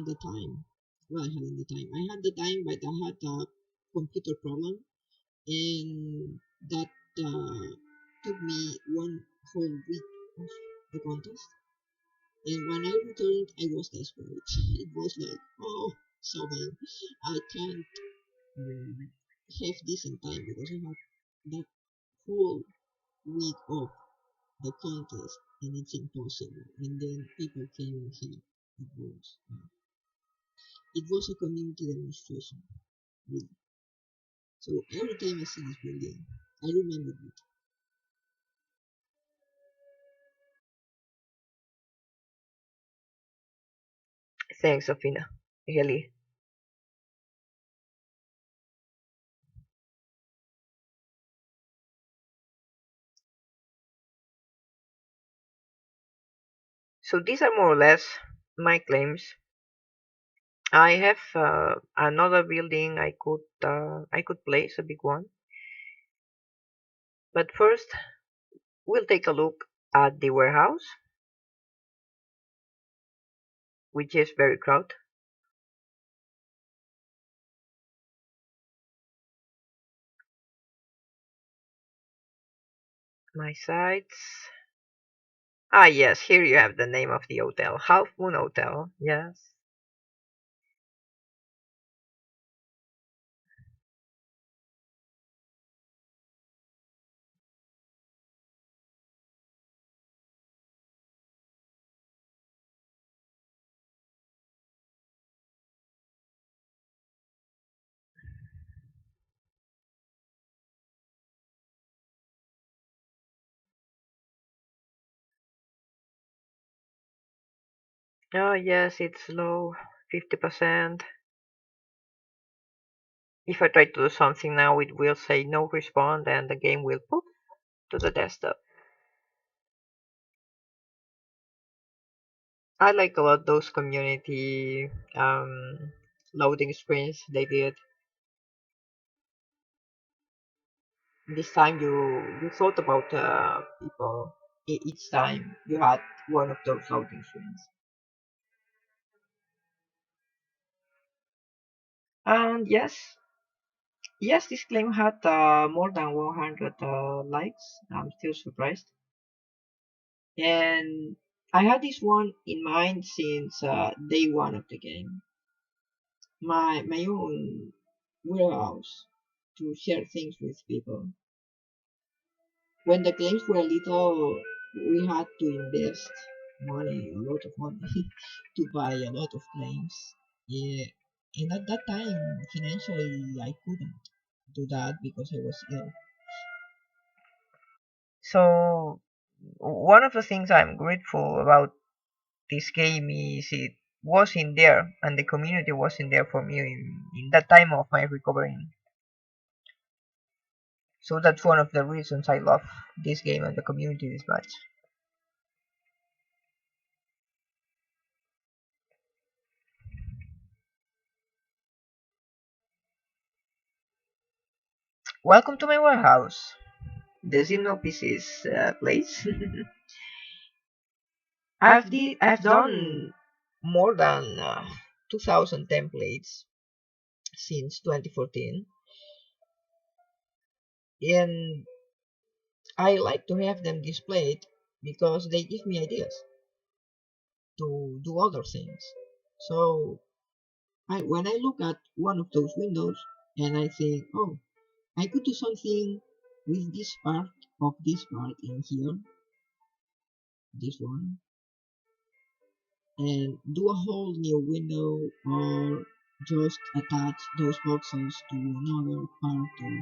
the time. Well, I hadn't the time. I had the time, but I had a computer problem, and that took me one whole week off. the contest. And when I returned, I was desperate. It was like, oh, so man, I can't have this in time because I have that whole week of the contest and it's impossible. And then people came and helped. It was a community demonstration, really. So every time I see this building, I remember it. Thanks, Sofina. Really. So these are more or less my claims. I have another building I could place a big one, but first we'll take a look at the warehouse, which is very crowded. My sites. Ah, yes, here you have the name of the hotel, Half Moon Hotel. Yes. Oh, yes, it's low, 50%. If I try to do something now, it will say no respond and the game will pop to the desktop. I like a lot those community loading screens they did. This time you thought about people. Each time you had one of those loading screens. And yes, this claim had more than 100 likes. I'm still surprised. And I had this one in mind since day one of the game. My own warehouse to share things with people. When the claims were little, we had to invest money, a lot of money, to buy a lot of claims. Yeah. And at that time, financially, I couldn't do that because I was ill. So one of the things I'm grateful about this game is it was in there and the community was in there for me in that time of my recovering. So that's one of the reasons I love this game and the community this much. Welcome to my warehouse. The Xenopieces place. I've done more than 2,000 templates since 2014, and I like to have them displayed because they give me ideas to do other things. So when I look at one of those windows and I think, oh, I could do something with this part of this part in here, this one, and do a whole new window or just attach those boxes to another part of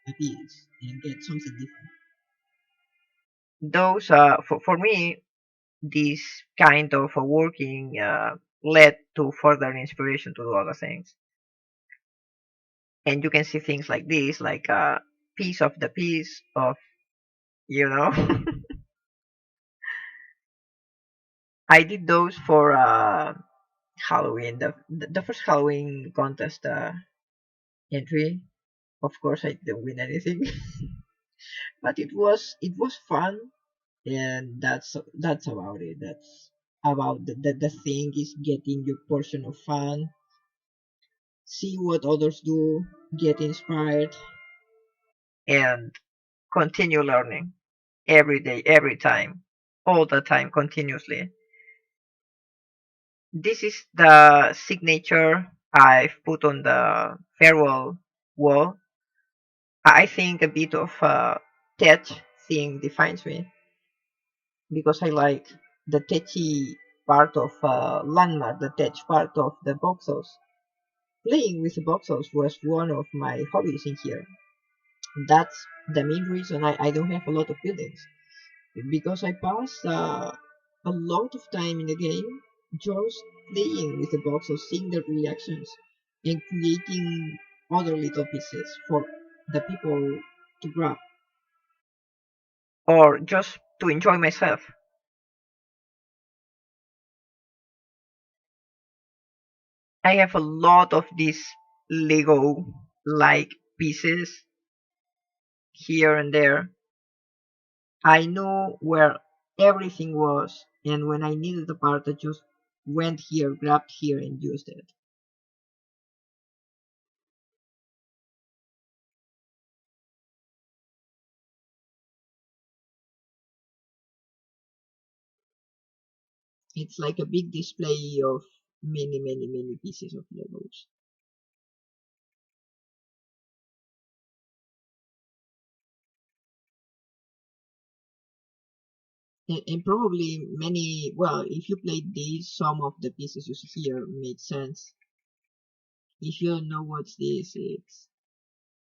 a piece and get something different. Those, for me, this kind of working led to further inspiration to do other things. And you can see things like this, like a piece of the piece of, you know. I did those for Halloween, the first Halloween contest entry. Of course, I didn't win anything, but it was fun, and that's about it. That's about the thing is getting your portion of fun, see what others do, get inspired, and continue learning every day, every time. all the time, continuously. This is the signature I've put on the farewell wall. I think a bit of tech thing defines me because I like the techy part of Landmark, the tech part of the boxels. Playing with the boxels was one of my hobbies in here. That's the main reason I don't have a lot of buildings. Because I pass a lot of time in the game just playing with the boxels, seeing the reactions, and creating other little pieces for the people to grab. Or just to enjoy myself. I have a lot of these Lego like pieces here and there. I knew where everything was, and when I needed a part, I just went here, grabbed here, and used it. It's like a big display of many, many, many pieces of Legos. And probably many, well, if you played these, some of the pieces you see here make sense. If you don't know what's this, it's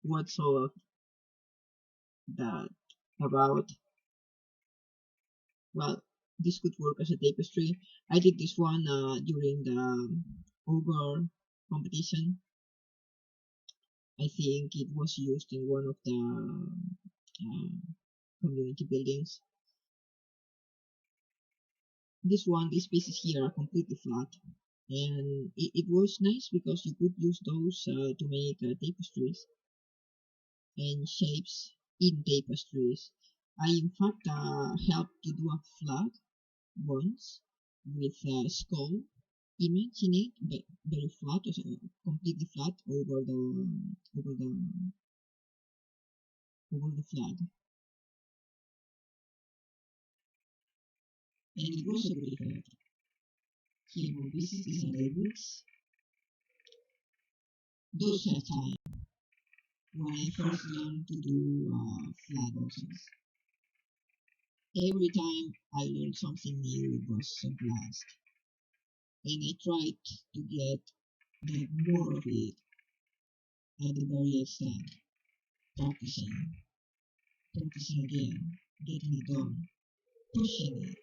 what's all of that about. Well, this could work as a tapestry. I did this one during the ogre competition. I think it was used in one of the community buildings. These pieces here are completely flat, and it was nice because you could use those to make tapestries and shapes in tapestries. I in fact helped to do a flag once with a skull image in it, but very flat, completely flat over the over the flag, and it was a great effect. Here, pieces and lyrics. Those are time when I first learned to do flag boxes. Every time I learned something new, it was a blast, and I tried to get more of it at the very extent, practicing, practicing again, getting it done, pushing it.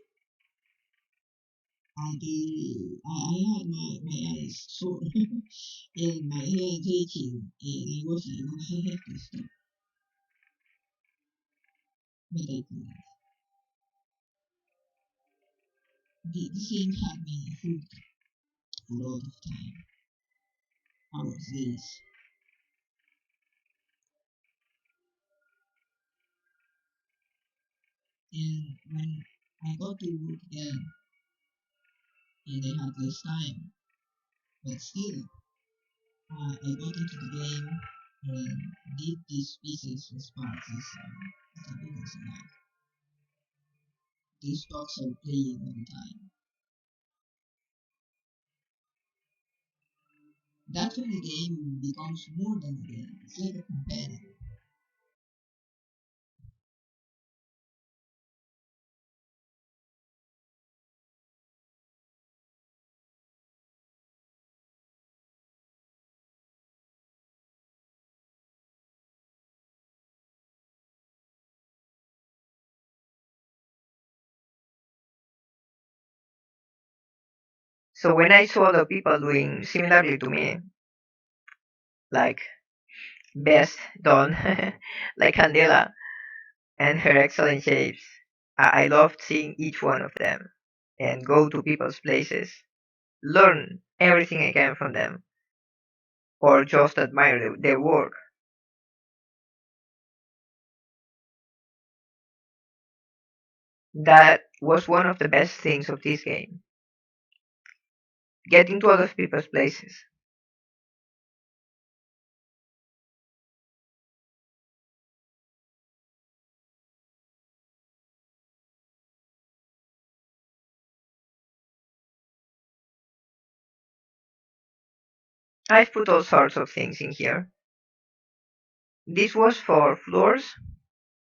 I had my eyes sore and my hands aching, and I was like, oh, I have to stop, but I couldn't. The scene had me hooked a lot of time, hours, days, and when I got to work again, and I had less time, but still, I got into the game and did these pieces with parts as a bonus in life. These dogs are playing all the time. That's when the game becomes more than a game. It's like a companion. So when I saw the people doing similarly to me, like Best Dawn, like Candela, and her excellent shapes, I loved seeing each one of them and go to people's places, learn everything I can from them, or just admire their work. That was one of the best things of this game, getting to other people's places. I've put all sorts of things in here. This was for floors,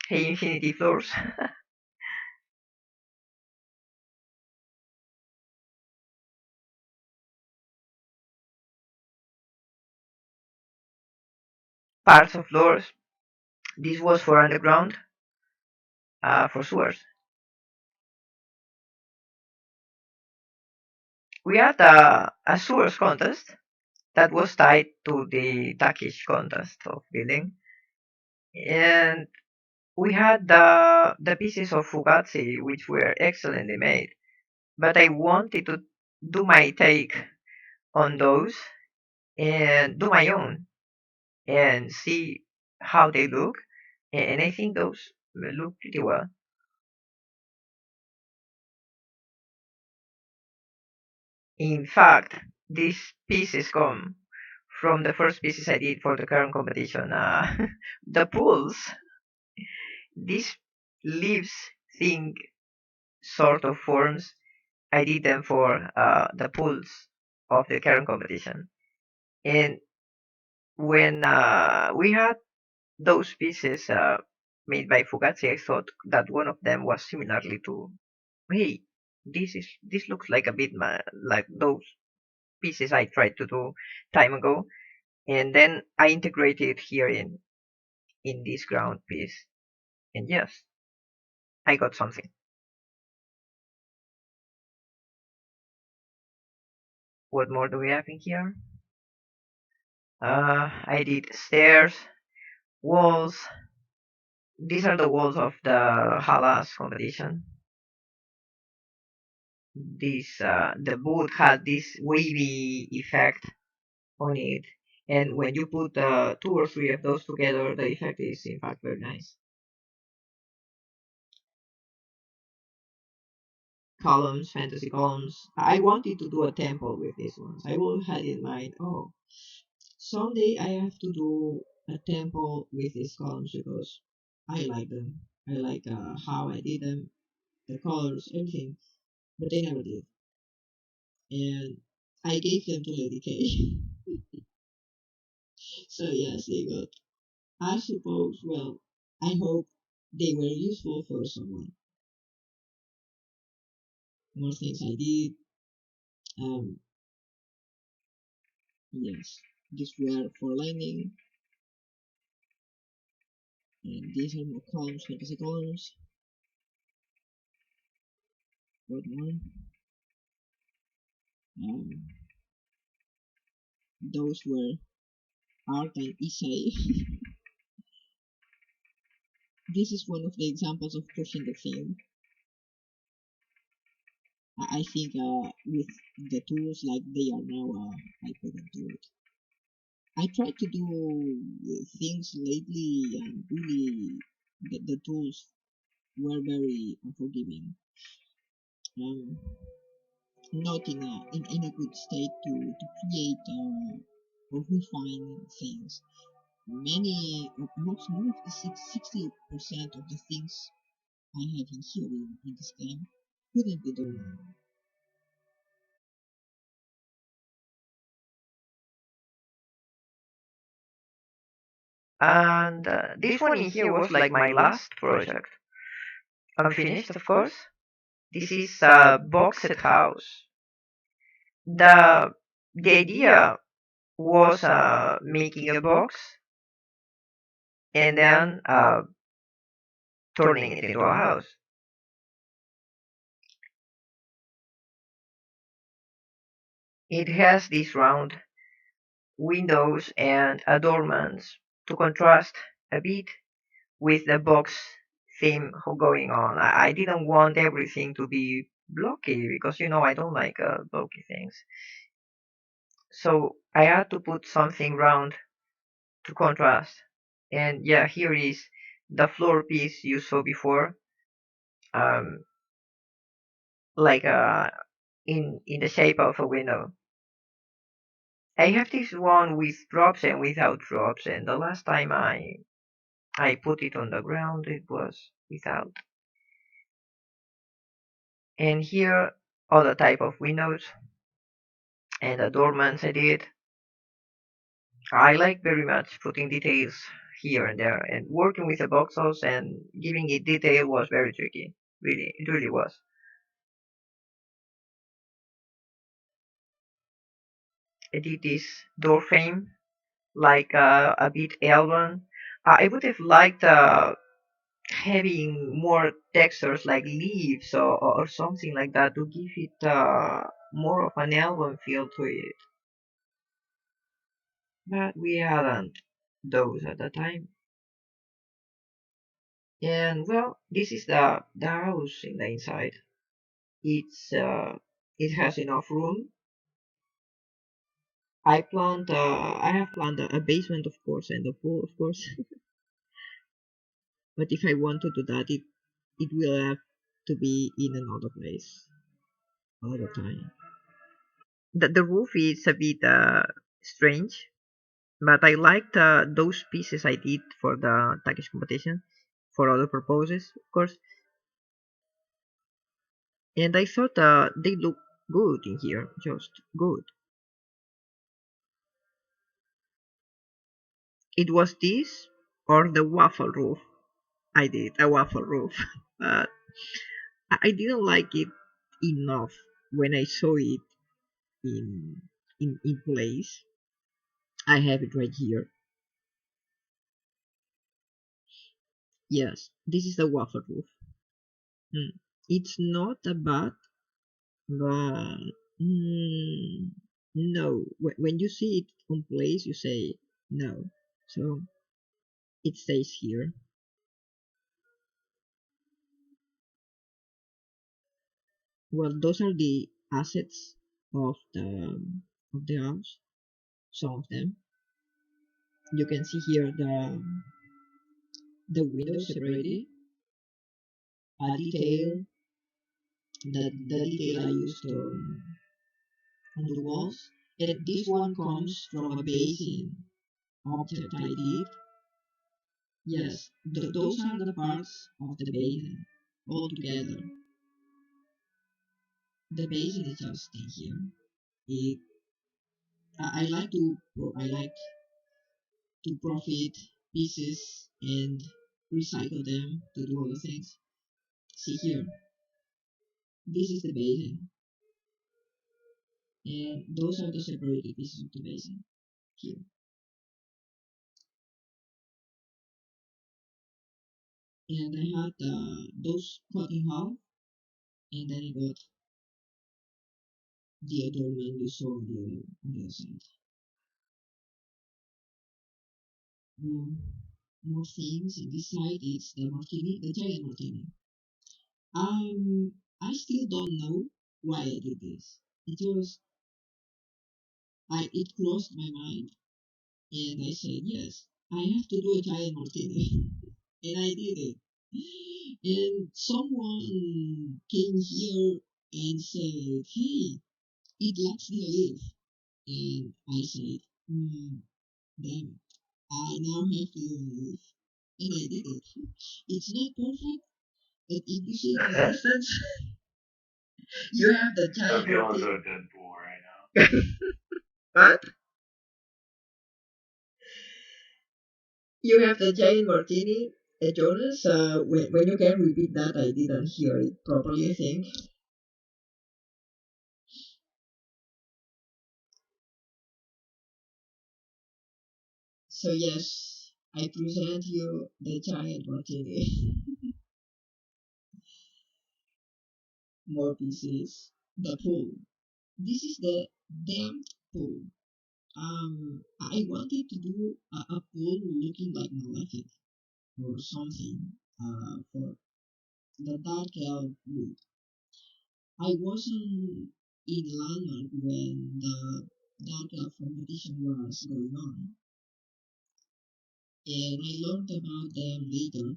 hey infinity floors. Parts of floors. This was for underground, for sewers. We had a sewers contest that was tied to the Turkish contest of building, and we had the pieces of Fugazi, which were excellently made. But I wanted to do my take on those and do my own and see how they look. And I think those look pretty well. In fact, these pieces come from the first pieces I did for the current competition. The pools, these leaves thing sort of forms, I did them for the pools of the current competition. And when we had those pieces made by Fugazi, I thought that one of them was similarly to, hey, this looks like a bit like those pieces I tried to do time ago, and then I integrated here in this ground piece, and yes, I got something. What more do we have in here? I did stairs, walls. These are the walls of the Halas competition. This the boot had this wavy effect on it, and when you put two or three of those together, the effect is in fact very nice. Columns, fantasy columns. I wanted to do a temple with these ones. I always had in mind, oh, someday I have to do a temple with these columns because I like them. I like how I did them, the colors, everything. But they never did, and I gave them to Lady K. So yes, they got. I suppose. Well, I hope they were useful for someone. More things I did. Um, yes, these were for lining, and these are more columns, fantasy columns. What more? Um, those were art and essay. This is one of the examples of pushing the theme. I think with the tools like they are now, I couldn't do it. I tried to do things lately, and really the tools were very unforgiving. Um, Not in a good state to create or refine things. Many, most more of the 60% of the things I have in here in this game couldn't be done. And this one in here was like my last project. Unfinished, of course. This is a boxed house. The the idea was making a box and then turning it into a house. It has these round windows and adornments to contrast a bit with the box theme going on. I didn't want everything to be blocky because I don't like blocky things. So I had to put something round to contrast. And yeah, here is the floor piece you saw before, um, like in the shape of a window. I have this one with drops and without drops, and the last time I put it on the ground, it was without. And here, other type of windows and adornments I did. I like very much putting details here and there, and working with the voxels and giving it detail was very tricky. Really, it really was. I did this door frame like a bit elven. I would have liked having more textures like leaves or something like that to give it more of an elven feel to it. But we hadn't those at the time. And well, this is the house in the inside. It's it has enough room. I have planned a basement of course and a pool of course. But if I want to do that, it will have to be in another place all the time. The roof is a bit strange, but I liked those pieces I did for the Turkish competition for other purposes, of course. And I thought they look good in here, just good. It was this or the waffle roof. I did a waffle roof, but I didn't like it enough when I saw it in in place. I have it right here. Yes, this is the waffle roof. Hmm. It's not a bad, but no. When you see it on place, you say no. So it stays here. Well, those are the assets of the house. Some of them. You can see here the windows separated, a detail, the detail I used on the walls. And this one comes from a basin object I did. Yes, those are the parts of the basin all together. The basin is just in here. It, I like to profit pieces and recycle them to do other things. See here, this is the basin, and those are the separated pieces of the basin here. And I had those cut in half, and then I got the adornment you saw on the other side. Um, More things in this side is the martini, the giant martini. I still don't know why I did this. It crossed my mind, and I said, yes, I have to do a giant martini, and I did it. And someone came here and said, hey, it lacks the olive. And I said, damn it, I now have to do an olive. And I did it. It's not perfect, but if you see the distance, you have the giant martini. What? You have the giant martini, Jonas. When you can repeat that, I didn't hear it properly, I think. So, yes, I present you the giant martini. More pieces. The pool. This is the damn pool. I wanted to do a pool looking like Malefic or something for the dark elf look. I wasn't in Landmark when the Dark Elf competition was going on, and I learned about them later.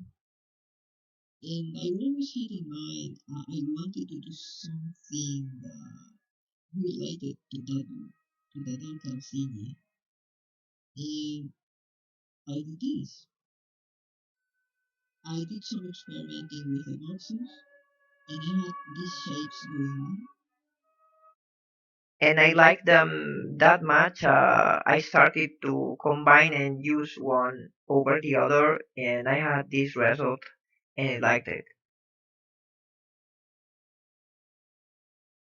And I always had in mind I wanted to do something related to the Dark Elf scene, and I did this. I did some experimenting with the boxes, and I had these shapes going on. and I like them that much. I started to combine and use one over the other, and I had this result, and I liked it.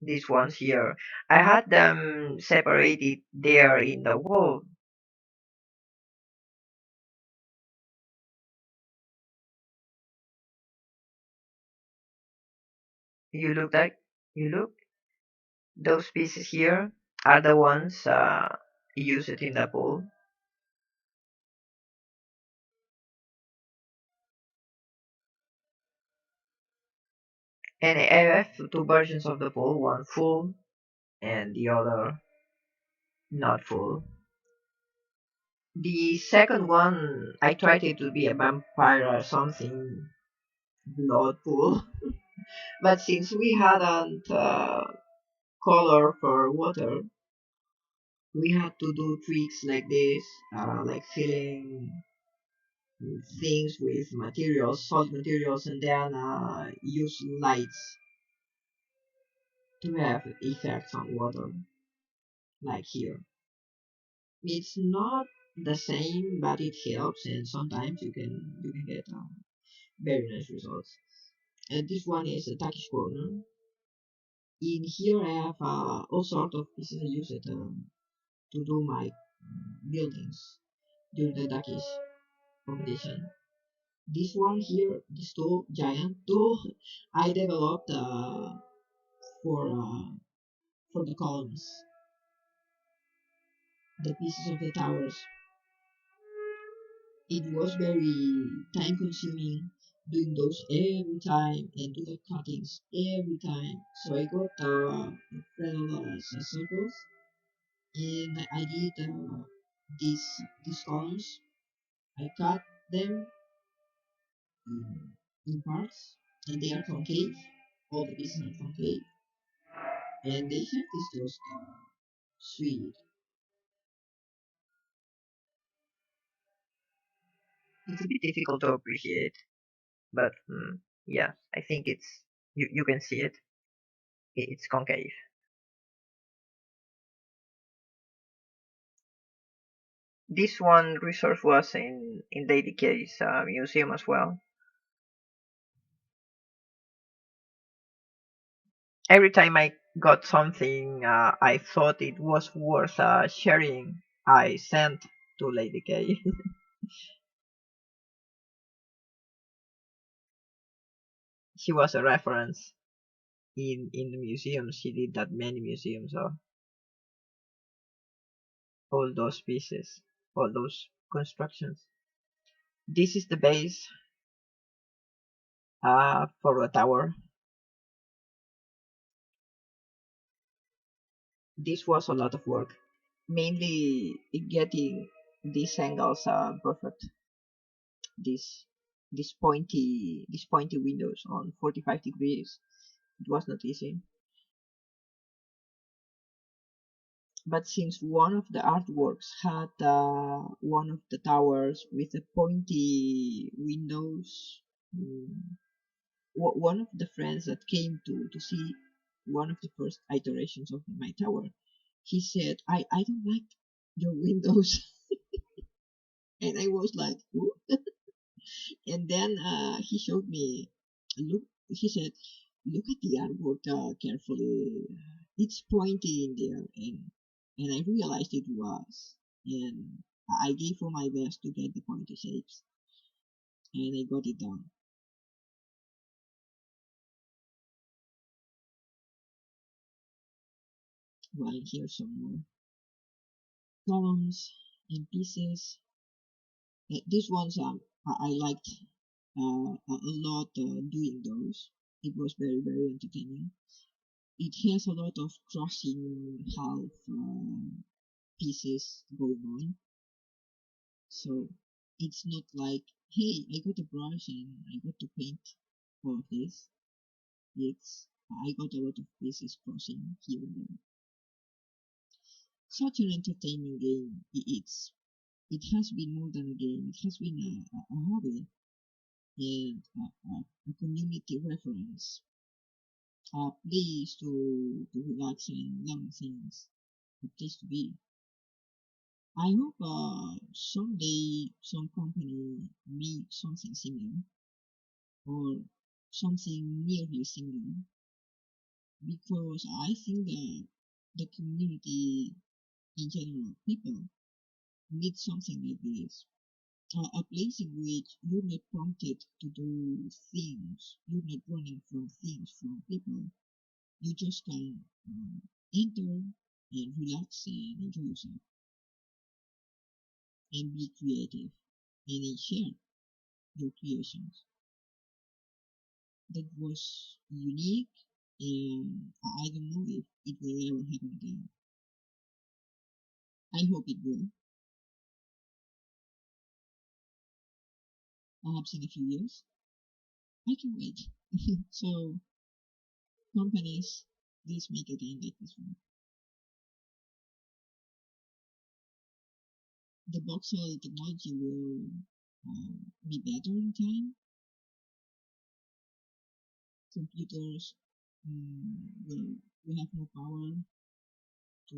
These ones here, I had them separated there in the wall. You look like you look. Those pieces here are the ones used in the pool. And I have two versions of the pool, one full and the other not full. The second one, I tried it to be a vampire or something, blood pool. But since we hadn't color for water, we had to do tricks like this, like filling things with materials, salt materials, and then use lights to have effects on water, like here. It's not the same, but it helps, and sometimes you can get very nice results. And this one is a Turkish corner. In here, I have all sorts of pieces I use it to do my buildings during the Turkish competition. This one here, this tool, giant tool, I developed for uh, for the columns, the pieces of the towers. It was very time consuming doing those every time and do the cuttings every time. So I got a friend of circles and I did these columns. I cut them in parts and they are concave. All the pieces are concave and they have this just sweet. It's a bit difficult to appreciate, but yeah, I think you can see it. It's concave. This one resource was in Lady K's museum as well. Every time I got something I thought it was worth sharing, I sent to Lady K. She was a reference in the museums. She did that many museums of all those pieces, all those constructions. This is the base for the tower. This was a lot of work, mainly getting these angles perfect. This these pointy windows on 45 degrees. It was not easy. But since one of the artworks had one of the towers with the pointy windows, mm, one of the friends that came to see one of the first iterations of my tower, he said, I don't like your windows. And I was like, "Who?" And then he showed me, look, he said, look at the artwork carefully. It's pointy in there. And I realized it was. And I gave all my best to get the pointy shapes. And I got it done. Well, here's some more columns and pieces. These ones I liked a lot doing those. It was very, very entertaining. It has a lot of crossing half pieces going on. So it's not like, hey, I got a brush and I got to paint all of this. It's I got a lot of pieces crossing here and there. Such an entertaining game. It has been more than a game. It has been a hobby and a community reference. a place to relax and learn things, a place to be. I hope someday some company make something similar or something nearly similar, because I think that the community in general, people need something like this. A place in which you're not prompted to do things, you're not running from things, from people. You just can enter and relax and enjoy yourself and be creative and then share your creations. That was unique, and I don't know if it will ever happen again. I hope it will, perhaps in a few years. I can wait. So, companies, please make again like this one. The voxel technology will be better in time. Computers will have more power to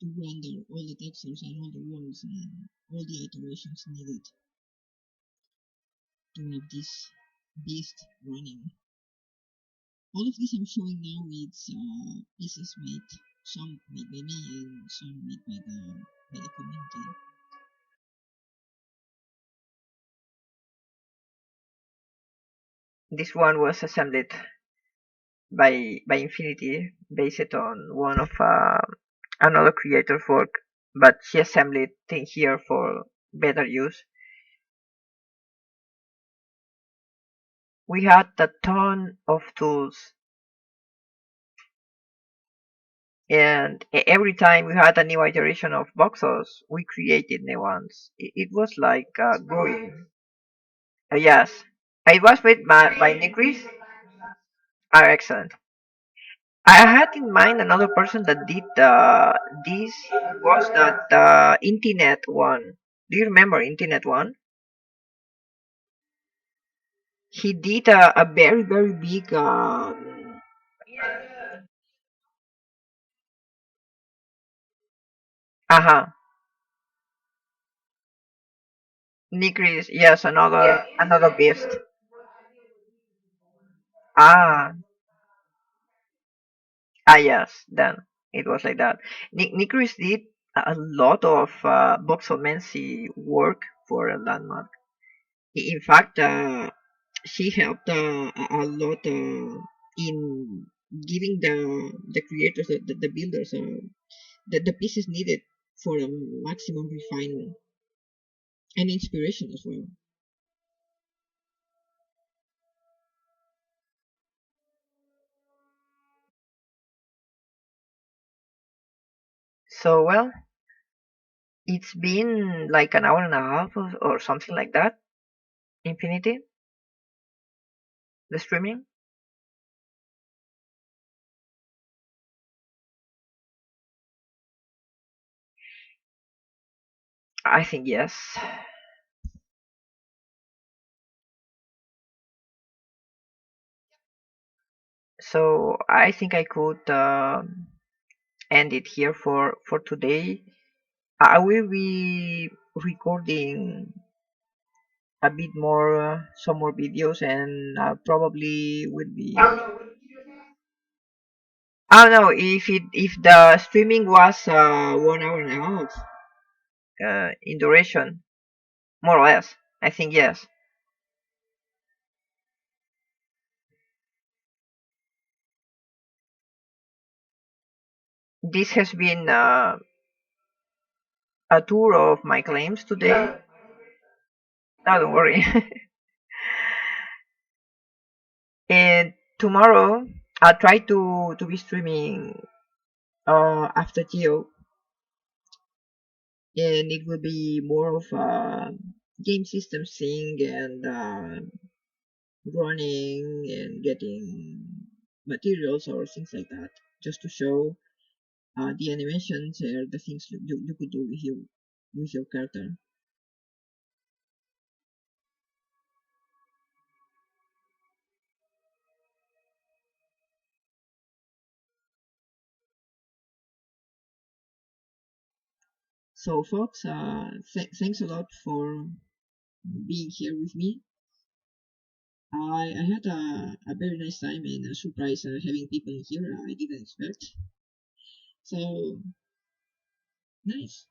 render all the textures and all the words and all the iterations needed to have this beast running. All of this I'm showing now is pieces made, some made by me and some made by the community. This one was assembled by Infinity, based on one of another creator's work, but she assembled it in here for better use. We had a ton of tools, and every time we had a new iteration of boxes, we created new ones. It was like growing. Yes, it was made by Nigris. Are excellent. I had in mind another person that did this. Was that Internet one? Do you remember Internet one? He did a very very big. Uh-huh. Nigris, yes, another beast. Ah, yes. Then it was like that. Nigris did a lot of Boxelmancy work for a landmark. In fact, she helped a lot in giving the creators, the builders, the pieces needed for a maximum refinement and inspiration as well. So well, it's been like an hour and a half or something like that. Infinity, the streaming. I think yes. So I think I could end it here for today. I will be recording a bit more, some more videos, and probably will be. I don't know if the streaming was 1 hour and a half in duration, more or less. I think yes. This has been a tour of my claims today. No, don't worry. And tomorrow I'll try to be streaming after Geo, and it will be more of a game system thing and running and getting materials or things like that, just to show the animations or the things you could do with your character. So, folks, thanks a lot for being here with me. I had a very nice time and a surprise having people in here I didn't expect. So, nice.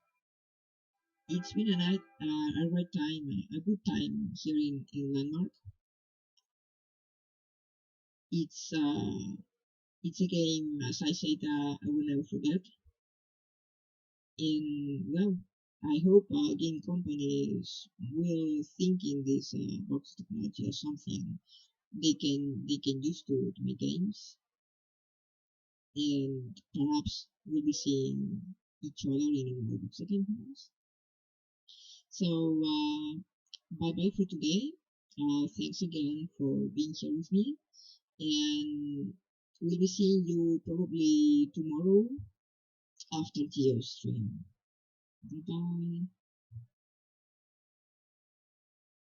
It's been a right time, a good time here in Landmark. It's uh, it's a game, as I said, I will never forget. And well, I hope game companies will think in this box technology as something they can use to make games, and perhaps we'll be seeing each other in more box games. So bye bye for today. Thanks again for being here with me, and we'll be seeing you probably tomorrow after the stream. Bye bye.